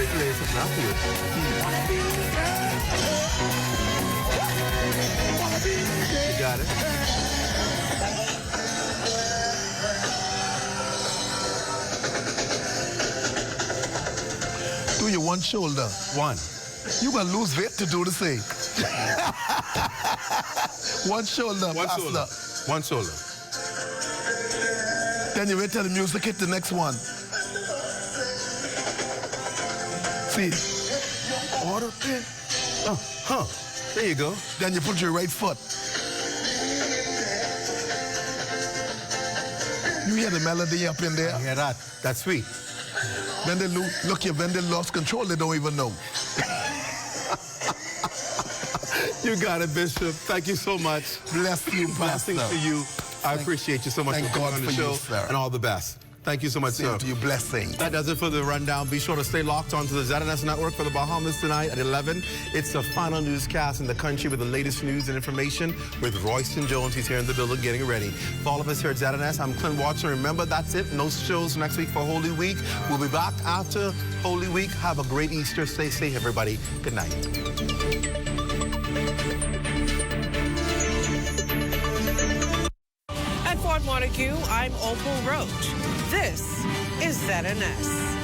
Play something afterwards. You got it. Do your one shoulder. One. You gonna lose weight to do the same. One shoulder. One shoulder. One shoulder. Then you wait till the music hit the next one. See? Order pin. There you go. Then you put your right foot. You hear the melody up in there? I hear that. That's sweet. When they look here, when they lost control, they don't even know. You got it, Bishop. Thank you so much. Bless you, Blessings Pastor. to you. I appreciate you so much Thank for coming God on the for show, you, sir. and all the best. Thank you so much, sir. To you, blessing. That does it for the rundown. Be sure to stay locked onto the ZNS Network for the Bahamas tonight at 11. It's the final newscast in the country with the latest news and information with Royston Jones. He's here in the building getting ready. For all of us here at ZNS, I'm Clint Watson. Remember, that's it. No shows next week for Holy Week. We'll be back after Holy Week. Have a great Easter. Stay safe, everybody. Good night. At Fort Montague, I'm Opal Roach. This is ZNS.